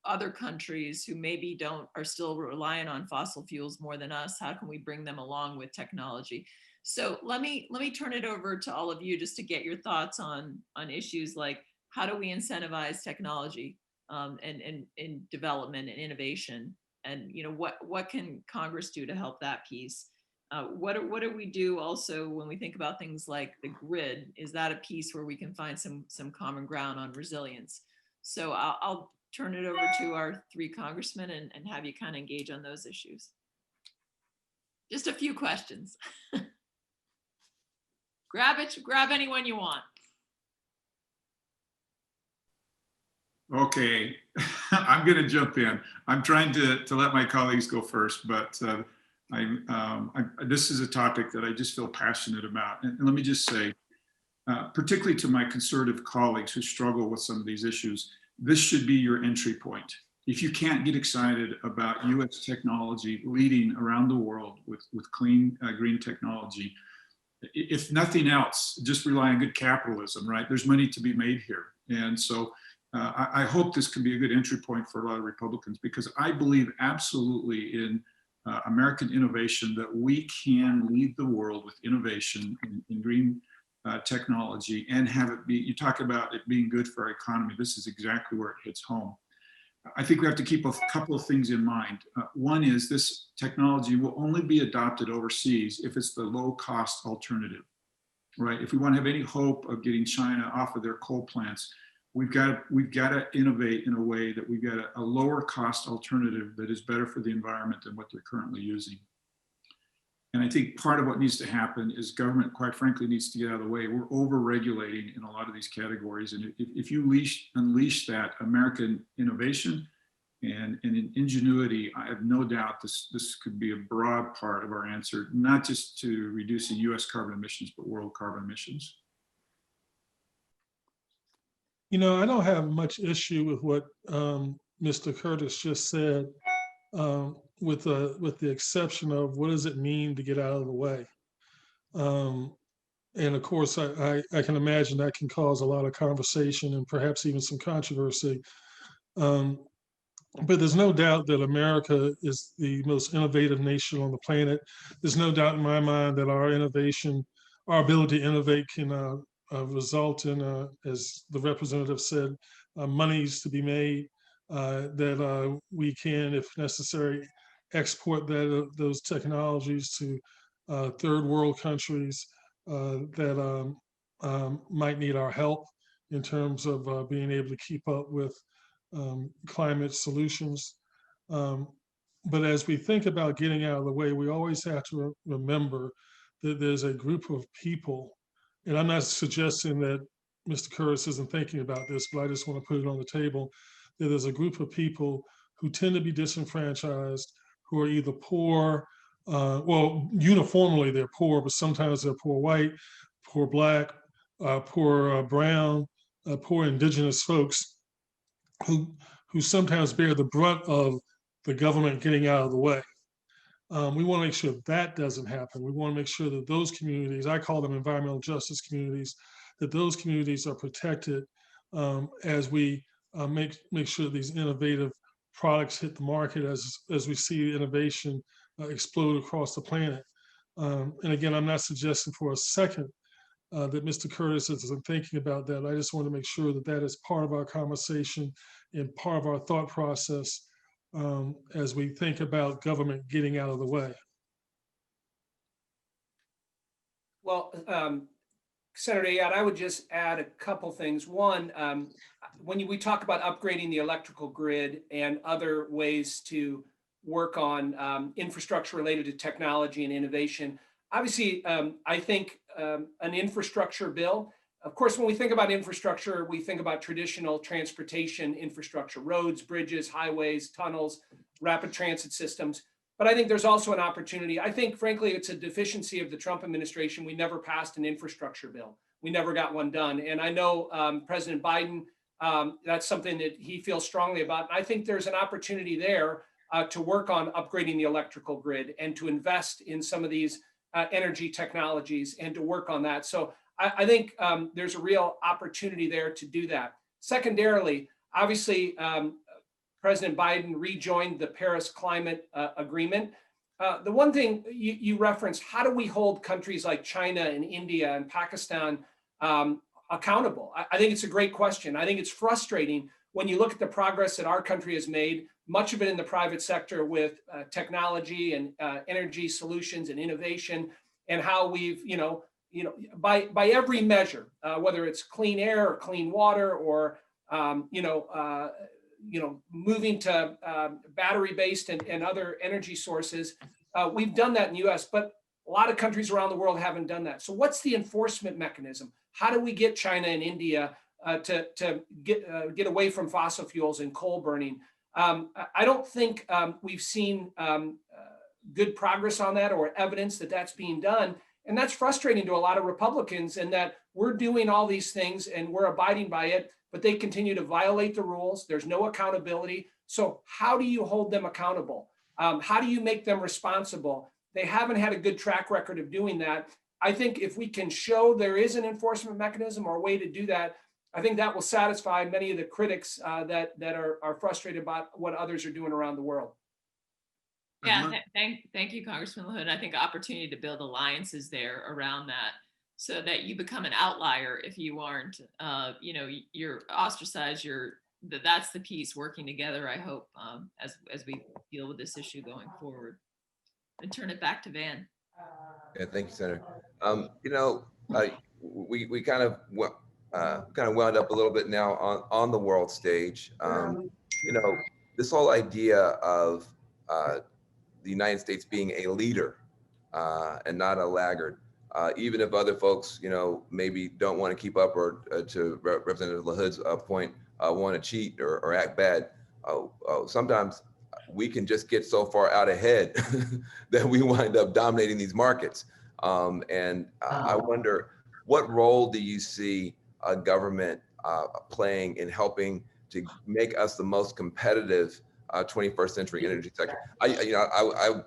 S2: other countries who maybe are still relying on fossil fuels more than us? How can we bring them along with technology? So let me turn it over to all of you just to get your thoughts on issues like how do we incentivize technology and development and innovation, and what can Congress do to help that piece? What do we do also when we think about things like the grid? Is that a piece where we can find some common ground on resilience? So I'll turn it over to our three congressmen and have you kind of engage on those issues. Just a few questions. Grab anyone you want.
S5: Okay, I'm going to jump in. I'm trying to let my colleagues go first, but this is a topic that I just feel passionate about. And let me just say, particularly to my conservative colleagues who struggle with some of these issues, this should be your entry point. If you can't get excited about US technology leading around the world with clean green technology, if nothing else, just rely on good capitalism, right? There's money to be made here. And so I hope this can be a good entry point for a lot of Republicans, because I believe absolutely in American innovation, that we can lead the world with innovation in green technology and have it be, you talk about it being good for our economy. This is exactly where it hits home. I think we have to keep a couple of things in mind. One is this technology will only be adopted overseas if it's the low cost alternative, right? If we want to have any hope of getting China off of their coal plants, we've got to innovate in a way that we've got a lower cost alternative that is better for the environment than what they're currently using. And I think part of what needs to happen is government, quite frankly, needs to get out of the way. We're over-regulating in a lot of these categories. And if you unleash that American innovation and ingenuity, I have no doubt this could be a broad part of our answer, not just to reducing US carbon emissions, but world carbon emissions.
S6: I don't have much issue with what Mr. Curtis just said, with the exception of what does it mean to get out of the way? And of course, I can imagine that can cause a lot of conversation and perhaps even some controversy. But there's no doubt that America is the most innovative nation on the planet. There's no doubt in my mind that our ability to innovate can result in, as the representative said, monies to be made, that we can, if necessary, export those technologies to third world countries that might need our help in terms of being able to keep up with climate solutions. But as we think about getting out of the way, we always have to remember that there's a group of people, and I'm not suggesting that Mr. Curtis isn't thinking about this, but I just want to put it on the table, that there's a group of people who tend to be disenfranchised, who are either poor, well, uniformly they're poor, but sometimes they're poor white, poor black, poor brown, poor indigenous folks who sometimes bear the brunt of the government getting out of the way. We want to make sure that doesn't happen. We want to make sure that those communities, I call them environmental justice communities, that those communities are protected as we make sure these innovative products hit the market, as we see innovation explode across the planet. And again, I'm not suggesting for a second that Mr. Curtis isn't thinking about that. I just want to make sure that that is part of our conversation and part of our thought process as we think about government getting out of the way.
S7: Well, Senator Ayotte, I would just add a couple things. One, when we talk about upgrading the electrical grid and other ways to work on infrastructure related to technology and innovation, obviously, I think an infrastructure bill, of course, when we think about infrastructure, we think about traditional transportation infrastructure, roads, bridges, highways, tunnels, rapid transit systems. But I think there's also an opportunity. I think, frankly, it's a deficiency of the Trump administration. We never passed an infrastructure bill. We never got one done. And I know President Biden, that's something that he feels strongly about. And I think there's an opportunity there to work on upgrading the electrical grid and to invest in some of these energy technologies and to work on that. So I think there's a real opportunity there to do that. Secondarily, obviously, President Biden rejoined the Paris Climate Agreement. The one thing you referenced, how do we hold countries like China and India and Pakistan accountable? I think it's a great question. I think it's frustrating when you look at the progress that our country has made, much of it in the private sector with technology and energy solutions and innovation, and how we've, by every measure, whether it's clean air or clean water or moving to battery-based and other energy sources, we've done that in the U.S., but a lot of countries around the world haven't done that. So what's the enforcement mechanism? How do we get China and India to get away from fossil fuels and coal burning? I don't think we've seen good progress on that or evidence that that's being done. And that's frustrating to a lot of Republicans, in that we're doing all these things and we're abiding by it, but they continue to violate the rules. There's no accountability. So how do you hold them accountable? How do you make them responsible? They haven't had a good track record of doing that. I think if we can show there is an enforcement mechanism or a way to do that, I think that will satisfy many of the critics that are frustrated about what others are doing around the world.
S2: Yeah, thank you, Congressman LaHood. I think opportunity to build alliances there around that, so that you become an outlier if you aren't. You're ostracized. That's the piece, working together, I hope, as we deal with this issue going forward. And turn it back to Van.
S3: Yeah, thank you, Senator. We kind of wound up a little bit now on the world stage. This whole idea of the United States being a leader and not a laggard, even if other folks, maybe don't want to keep up, or to Representative LaHood's point, want to cheat or act bad. Sometimes we can just get so far out ahead that we wind up dominating these markets. I wonder, what role do you see government playing in helping to make us the most competitive 21st century energy sector? I'm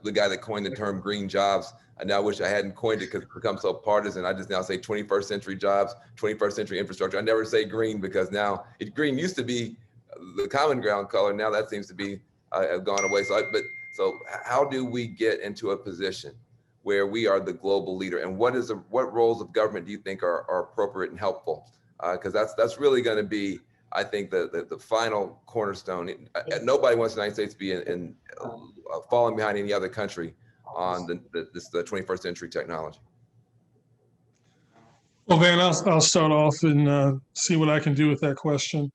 S3: the guy that coined the term green jobs. I now wish I hadn't coined it because it's become so partisan. I just now say 21st century jobs, 21st century infrastructure. I never say green, because now green used to be the common ground color. Now that seems to be have gone away. So how do we get into a position where we are the global leader, and what roles of government do you think are appropriate and helpful? Because that's really going to be, I think, the final cornerstone. Nobody wants the United States to be in falling behind any other country on the 21st century technology.
S6: Well, Van, I'll start off and see what I can do with that question.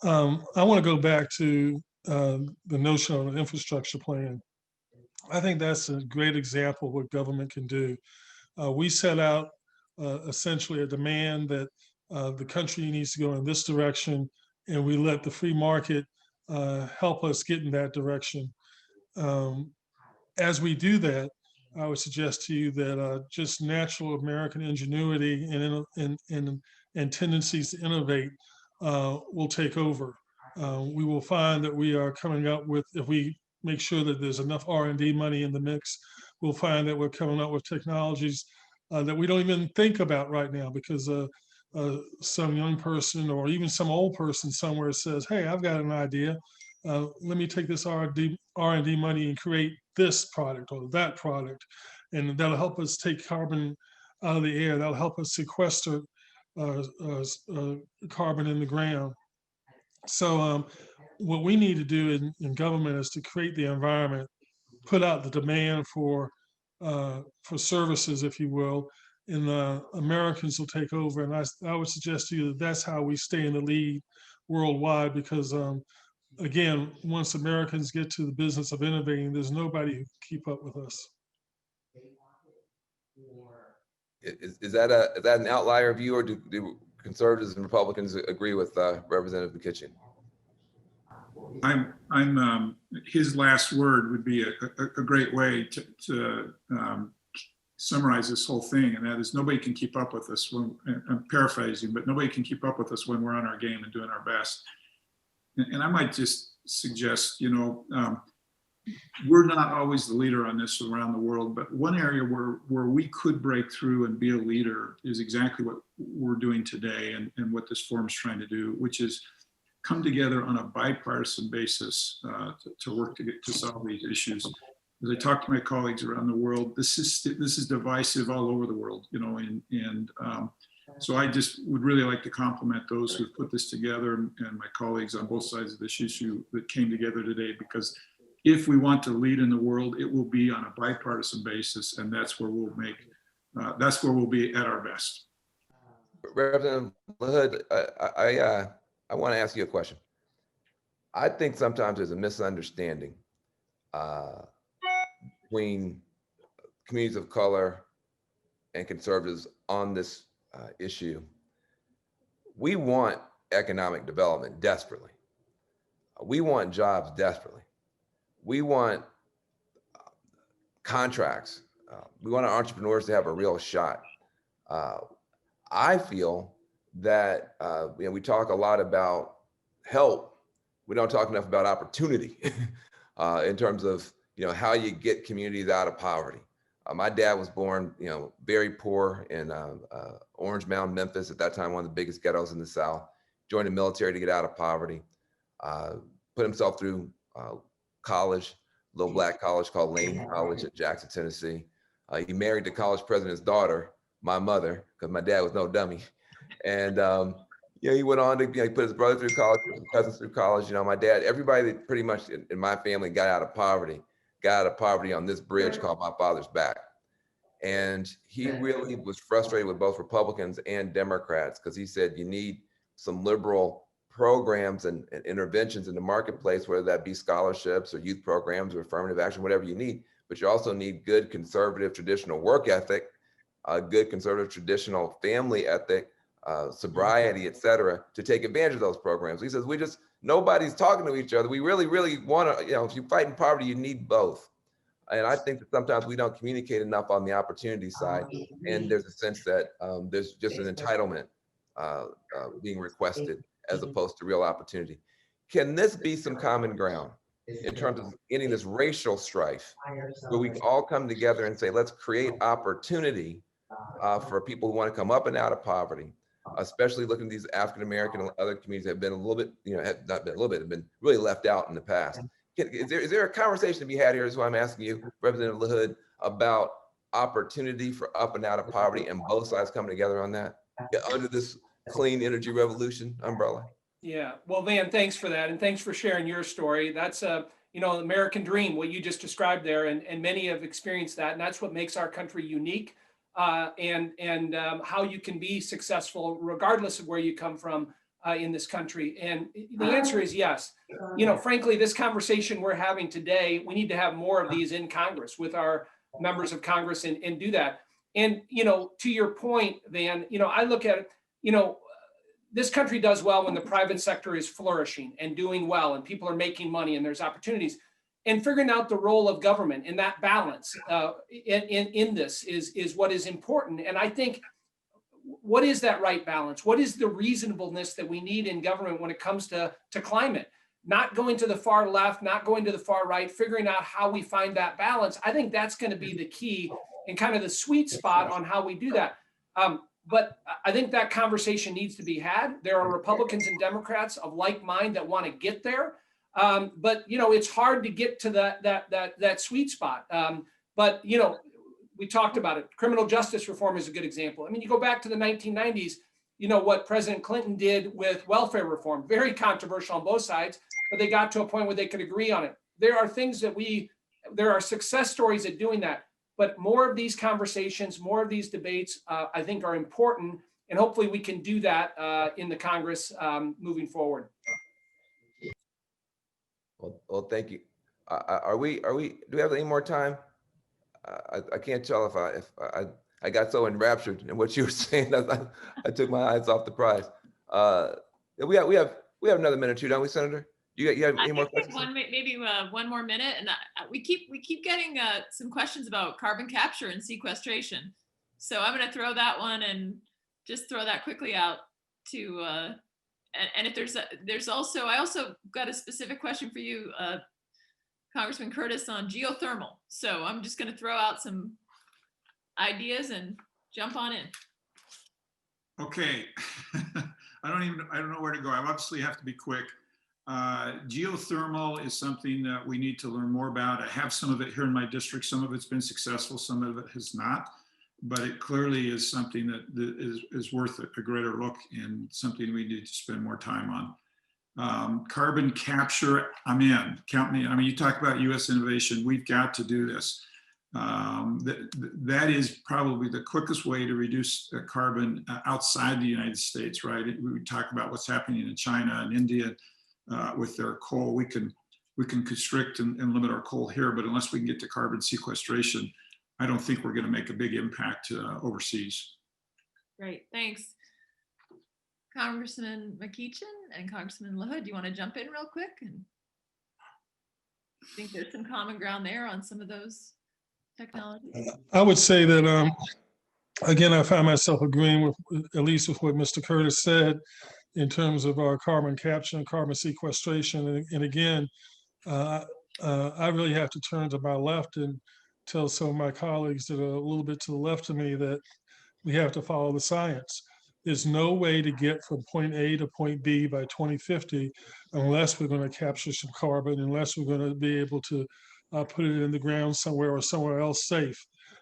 S6: I want to go back to the notion of an infrastructure plan. I think that's a great example of what government can do. We set out essentially a demand that the country needs to go in this direction, and we let the free market help us get in that direction. As we do that, I would suggest to you that just natural American ingenuity and tendencies to innovate will take over. We will find that we are coming up with, if we make sure that there's enough R&D money in the mix, we'll find that we're coming up with technologies that we don't even think about right now, because some young person or even some old person somewhere says, hey, I've got an idea. Let me take this R&D money and create this product or that product. And that'll help us take carbon out of the air. That'll help us sequester carbon in the ground. So what we need to do in government is to create the environment, put out the demand for services, if you will, and Americans will take over. And I would suggest to you that that's how we stay in the lead worldwide, because again, once Americans get to the business of innovating, there's nobody who can keep up with us.
S3: Is that an outlier view, or do conservatives and Republicans agree with Representative McKitchen?
S5: His last word would be a great way to summarize this whole thing, and that is, nobody can keep up with us when, I'm paraphrasing, but nobody can keep up with us when we're on our game and doing our best. And I might just suggest, we're not always the leader on this around the world, but one area where we could break through and be a leader is exactly what we're doing today and what this forum is trying to do, which is come together on a bipartisan basis to work to solve these issues. As I talk to my colleagues around the world, this is divisive all over the world, you know, and so I just would really like to compliment those who've put this together and my colleagues on both sides of this issue that came together today, because if we want to lead in the world, it will be on a bipartisan basis, and that's where we'll be at our best.
S3: Representative LaHood, I want to ask you a question. I think sometimes there's a misunderstanding between communities of color and conservatives on this issue. We want economic development desperately. We want jobs desperately. We want contracts. We want our entrepreneurs to have a real shot. I feel that you know, we talk a lot about help. We don't talk enough about opportunity in terms of, you know, how you get communities out of poverty. My dad was born, you know, very poor in Orange Mound, Memphis, at that time one of the biggest ghettos in the South. Joined the military to get out of poverty. Put himself through college, a little black college called Lane College in Jackson, Tennessee. He married the college president's daughter, my mother, because my dad was no dummy. And you know, he went on to, you know, he put his brother through college, his cousins through college. You know, my dad, everybody that pretty much in my family got out of poverty on this bridge called my father's back. And he really was frustrated with both Republicans and Democrats, because he said you need some liberal programs and interventions in the marketplace, whether that be scholarships or youth programs or affirmative action, whatever you need. But you also need good conservative traditional work ethic, good conservative traditional family ethic, sobriety, et cetera, to take advantage of those programs. He says, nobody's talking to each other. We really, really want to, you know, if you're fighting poverty, you need both. And I think that sometimes we don't communicate enough on the opportunity side. And there's a sense that there's just an entitlement being requested as opposed to real opportunity. Can this be some common ground in terms of ending this racial strife, where we all come together and say, let's create opportunity for people who want to come up and out of poverty, especially looking at these African-American and other communities that have been a little bit, you know, have not been a little bit, have been really left out in the past. Is there a conversation to be had here, is what I'm asking you, Representative LaHood, about opportunity for up and out of poverty and both sides coming together on that under this clean energy revolution umbrella?
S7: Yeah, well, Van, thanks for that. And thanks for sharing your story. That's you know, American dream, what you just described there, and many have experienced that. And that's what makes our country unique, and how you can be successful regardless of where you come from in this country. And the answer is yes. You know, frankly, this conversation we're having today, we need to have more of these in Congress with our members of Congress and do that. And, you know, to your point, Van, you know, I look at it, you know, this country does well when the private sector is flourishing and doing well and people are making money and there's opportunities. And figuring out the role of government and that balance in this is what is important. And I think, what is that right balance? What is the reasonableness that we need in government when it comes to climate? Not going to the far left, not going to the far right, figuring out how we find that balance. I think that's going to be the key and kind of the sweet spot on how we do that. But I think that conversation needs to be had. There are Republicans and Democrats of like mind that want to get there. But, you know, it's hard to get to that sweet spot. But, you know, we talked about it. Criminal justice reform is a good example. I mean, you go back to the 1990s, you know, what President Clinton did with welfare reform, very controversial on both sides, but they got to a point where they could agree on it. There are things that there are success stories at doing that, but more of these conversations, more of these debates, I think are important. And hopefully we can do that in the Congress moving forward.
S3: Well, thank you. Do we have any more time? I can't tell if I got so enraptured in what you were saying that I took my eyes off the prize. We have another minute or two, don't we, Senator? You have any more questions?
S2: Maybe one more minute, and we keep getting some questions about carbon capture and sequestration. So I'm going to throw that one and just throw that quickly out to. And if I also got a specific question for you, Congressman Curtis on geothermal. So I'm just going to throw out some ideas and jump on in.
S5: Okay. I don't know where to go. I obviously have to be quick. Geothermal is something that we need to learn more about. I have some of it here in my district. Some of it's been successful, some of it has not, but it clearly is something that is worth a greater look and something we need to spend more time on. Carbon capture, I'm in. Count me. I mean, you talk about U.S. innovation. We've got to do this. That is probably the quickest way to reduce carbon outside the United States, right? We talk about what's happening in China and India with their coal. We can constrict and limit our coal here, but unless we can get to carbon sequestration, I don't think we're going to make a big impact overseas.
S2: Great, thanks. Congressman McEachin and Congressman LaHood, do you want to jump in real quick? And I think there's some common ground there on some of those technologies.
S6: I would say that, again, I find myself agreeing with, at least with what Mr. Curtis said in terms of our carbon capture and carbon sequestration. And again, I really have to turn to my left and tell some of my colleagues that are a little bit to the left of me that we have to follow the science. There's no way to get from point A to point B by 2050 unless we're going to capture some carbon, unless we're going to be able to put it in the ground somewhere or somewhere else safe.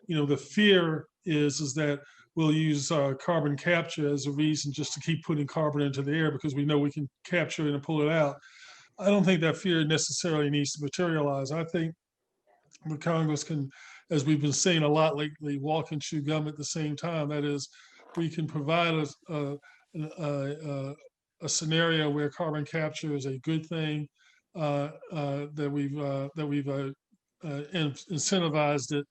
S6: You know, the fear is that we'll use carbon capture as a reason just to keep putting carbon into the air because we know we can capture it and pull it out. I don't think that fear necessarily needs to materialize. I think the Congress can, as we've been saying a lot lately, walk and chew gum at the same time. That is, we can provide a scenario where carbon capture is a good thing, that we've incentivized it,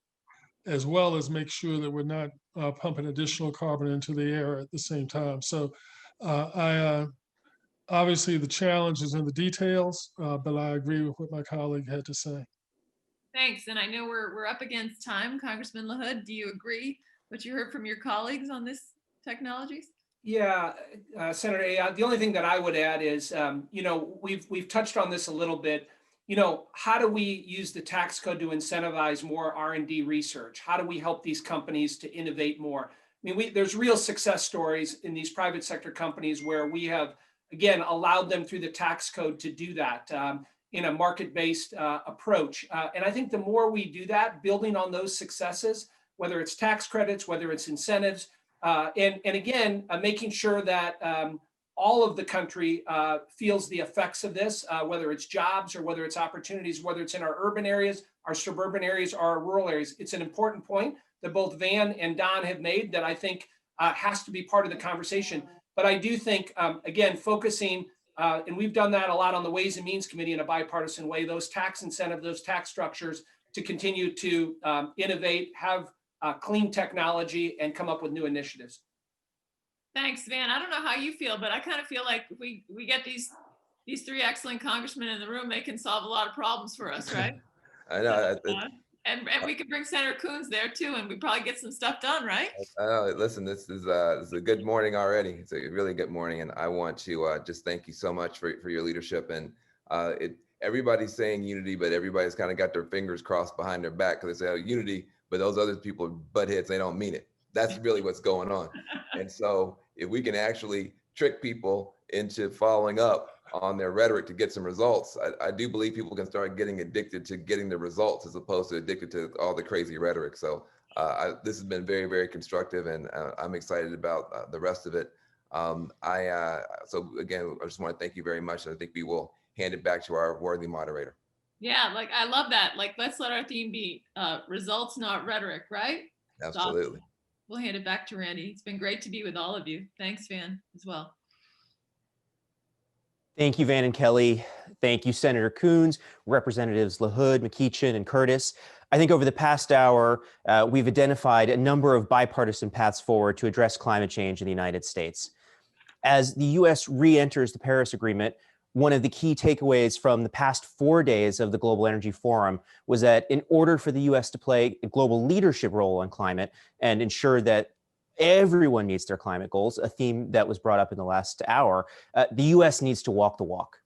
S6: as well as make sure that we're not pumping additional carbon into the air at the same time. So obviously the challenge is in the details, but I agree with what my colleague had to say.
S2: Thanks, and I know we're up against time. Congressman LaHood, do you agree what you heard from your colleagues on this technologies?
S7: Yeah, Senator Ayotte, the only thing that I would add is, you know, we've touched on this a little bit. You know, how do we use the tax code to incentivize more R&D research? How do we help these companies to innovate more? I mean, there's real success stories in these private sector companies where we have, again, allowed them through the tax code to do that in a market-based approach. And I think the more we do that, building on those successes, whether it's tax credits, whether it's incentives, and again, making sure that all of the country feels the effects of this, whether it's jobs or whether it's opportunities, whether it's in our urban areas, our suburban areas, or our rural areas. It's an important point that both Van and Don have made that I think has to be part of the conversation. But I do think, again, focusing, and we've done that a lot on the Ways and Means Committee in a bipartisan way, those tax incentives, those tax structures to continue to innovate, have clean technology, and come up with new initiatives.
S2: Thanks, Van. I don't know how you feel, but I kind of feel like if we get these three excellent congressmen in the room, they can solve a lot of problems for us, right?
S3: I know.
S2: And we could bring Senator Coons there too, and we probably get some stuff done, right?
S3: Listen, this is a good morning already. It's a really good morning, and I want to just thank you so much for your leadership. And everybody's saying unity, but everybody's kind of got their fingers crossed behind their back because they say, oh, unity, but those other people are butt heads. They don't mean it. That's really what's going on. And so if we can actually trick people into following up on their rhetoric to get some results, I do believe people can start getting addicted to getting the results as opposed to addicted to all the crazy rhetoric. So this has been very, very constructive, and I'm excited about the rest of it. So again, I just want to thank you very much. And I think we will hand it back to our worthy moderator.
S2: Yeah, like I love that. Like, let's let our theme be results, not rhetoric, right?
S3: Absolutely.
S2: So we'll hand it back to Randy. It's been great to be with all of you. Thanks, Van, as well.
S1: Thank you, Van and Kelly. Thank you, Senator Coons, Representatives LaHood, McEachin, and Curtis. I think over the past hour, we've identified a number of bipartisan paths forward to address climate change in the United States. As the U.S. re-enters the Paris Agreement, one of the key takeaways from the past 4 days of the Global Energy Forum was that in order for the U.S. to play a global leadership role on climate and ensure that everyone meets their climate goals, a theme that was brought up in the last hour, the U.S. needs to walk the walk.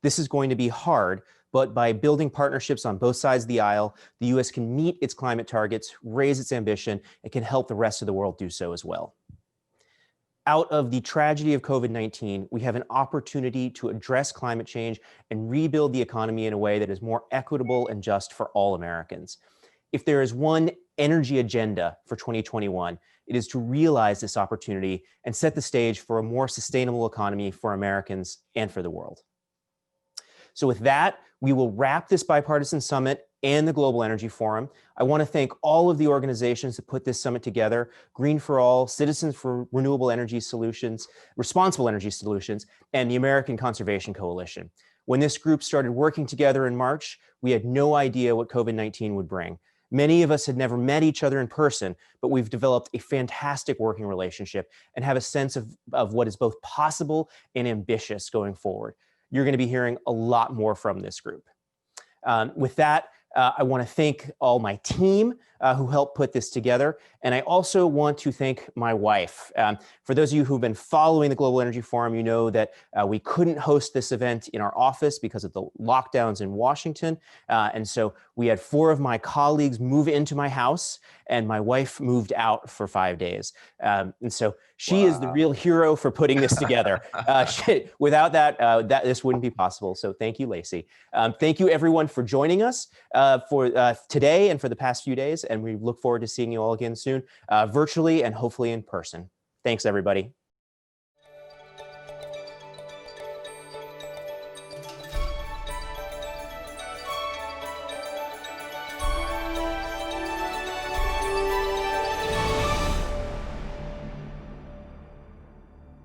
S1: This is going to be hard, but by building partnerships on both sides of the aisle, the US can meet its climate targets, raise its ambition, and can help the rest of the world do so as well. Out of the tragedy of COVID-19, we have an opportunity to address climate change and rebuild the economy in a way that is more equitable and just for all Americans. If there is one energy agenda for 2021, it is to realize this opportunity and set the stage for a more sustainable economy for Americans and for the world. So with that, we will wrap this bipartisan summit and the Global Energy Forum. I want to thank all of the organizations that put this summit together: Green for All, Citizens for Renewable Energy Solutions, Responsible Energy Solutions, and the American Conservation Coalition. When this group started working together in March, we had no idea what COVID-19 would bring. Many of us had never met each other in person, but we've developed a fantastic working relationship and have a sense of what is both possible and ambitious going forward. You're going to be hearing a lot more from this group. With that, I want to thank all my team who helped put this together. And I also want to thank my wife. For those of you who've been following the Global Energy Forum, you know that we couldn't host this event in our office because of the lockdowns in Washington. And so we had 4 of my colleagues move into my house, and my wife moved out for 5 days. And so she is the real hero for putting this together. Without that, this wouldn't be possible. So thank you, Lacey. Thank you, everyone, for joining us for today and for the past few days. And we look forward to seeing you all again soon, virtually and hopefully in person. Thanks, everybody.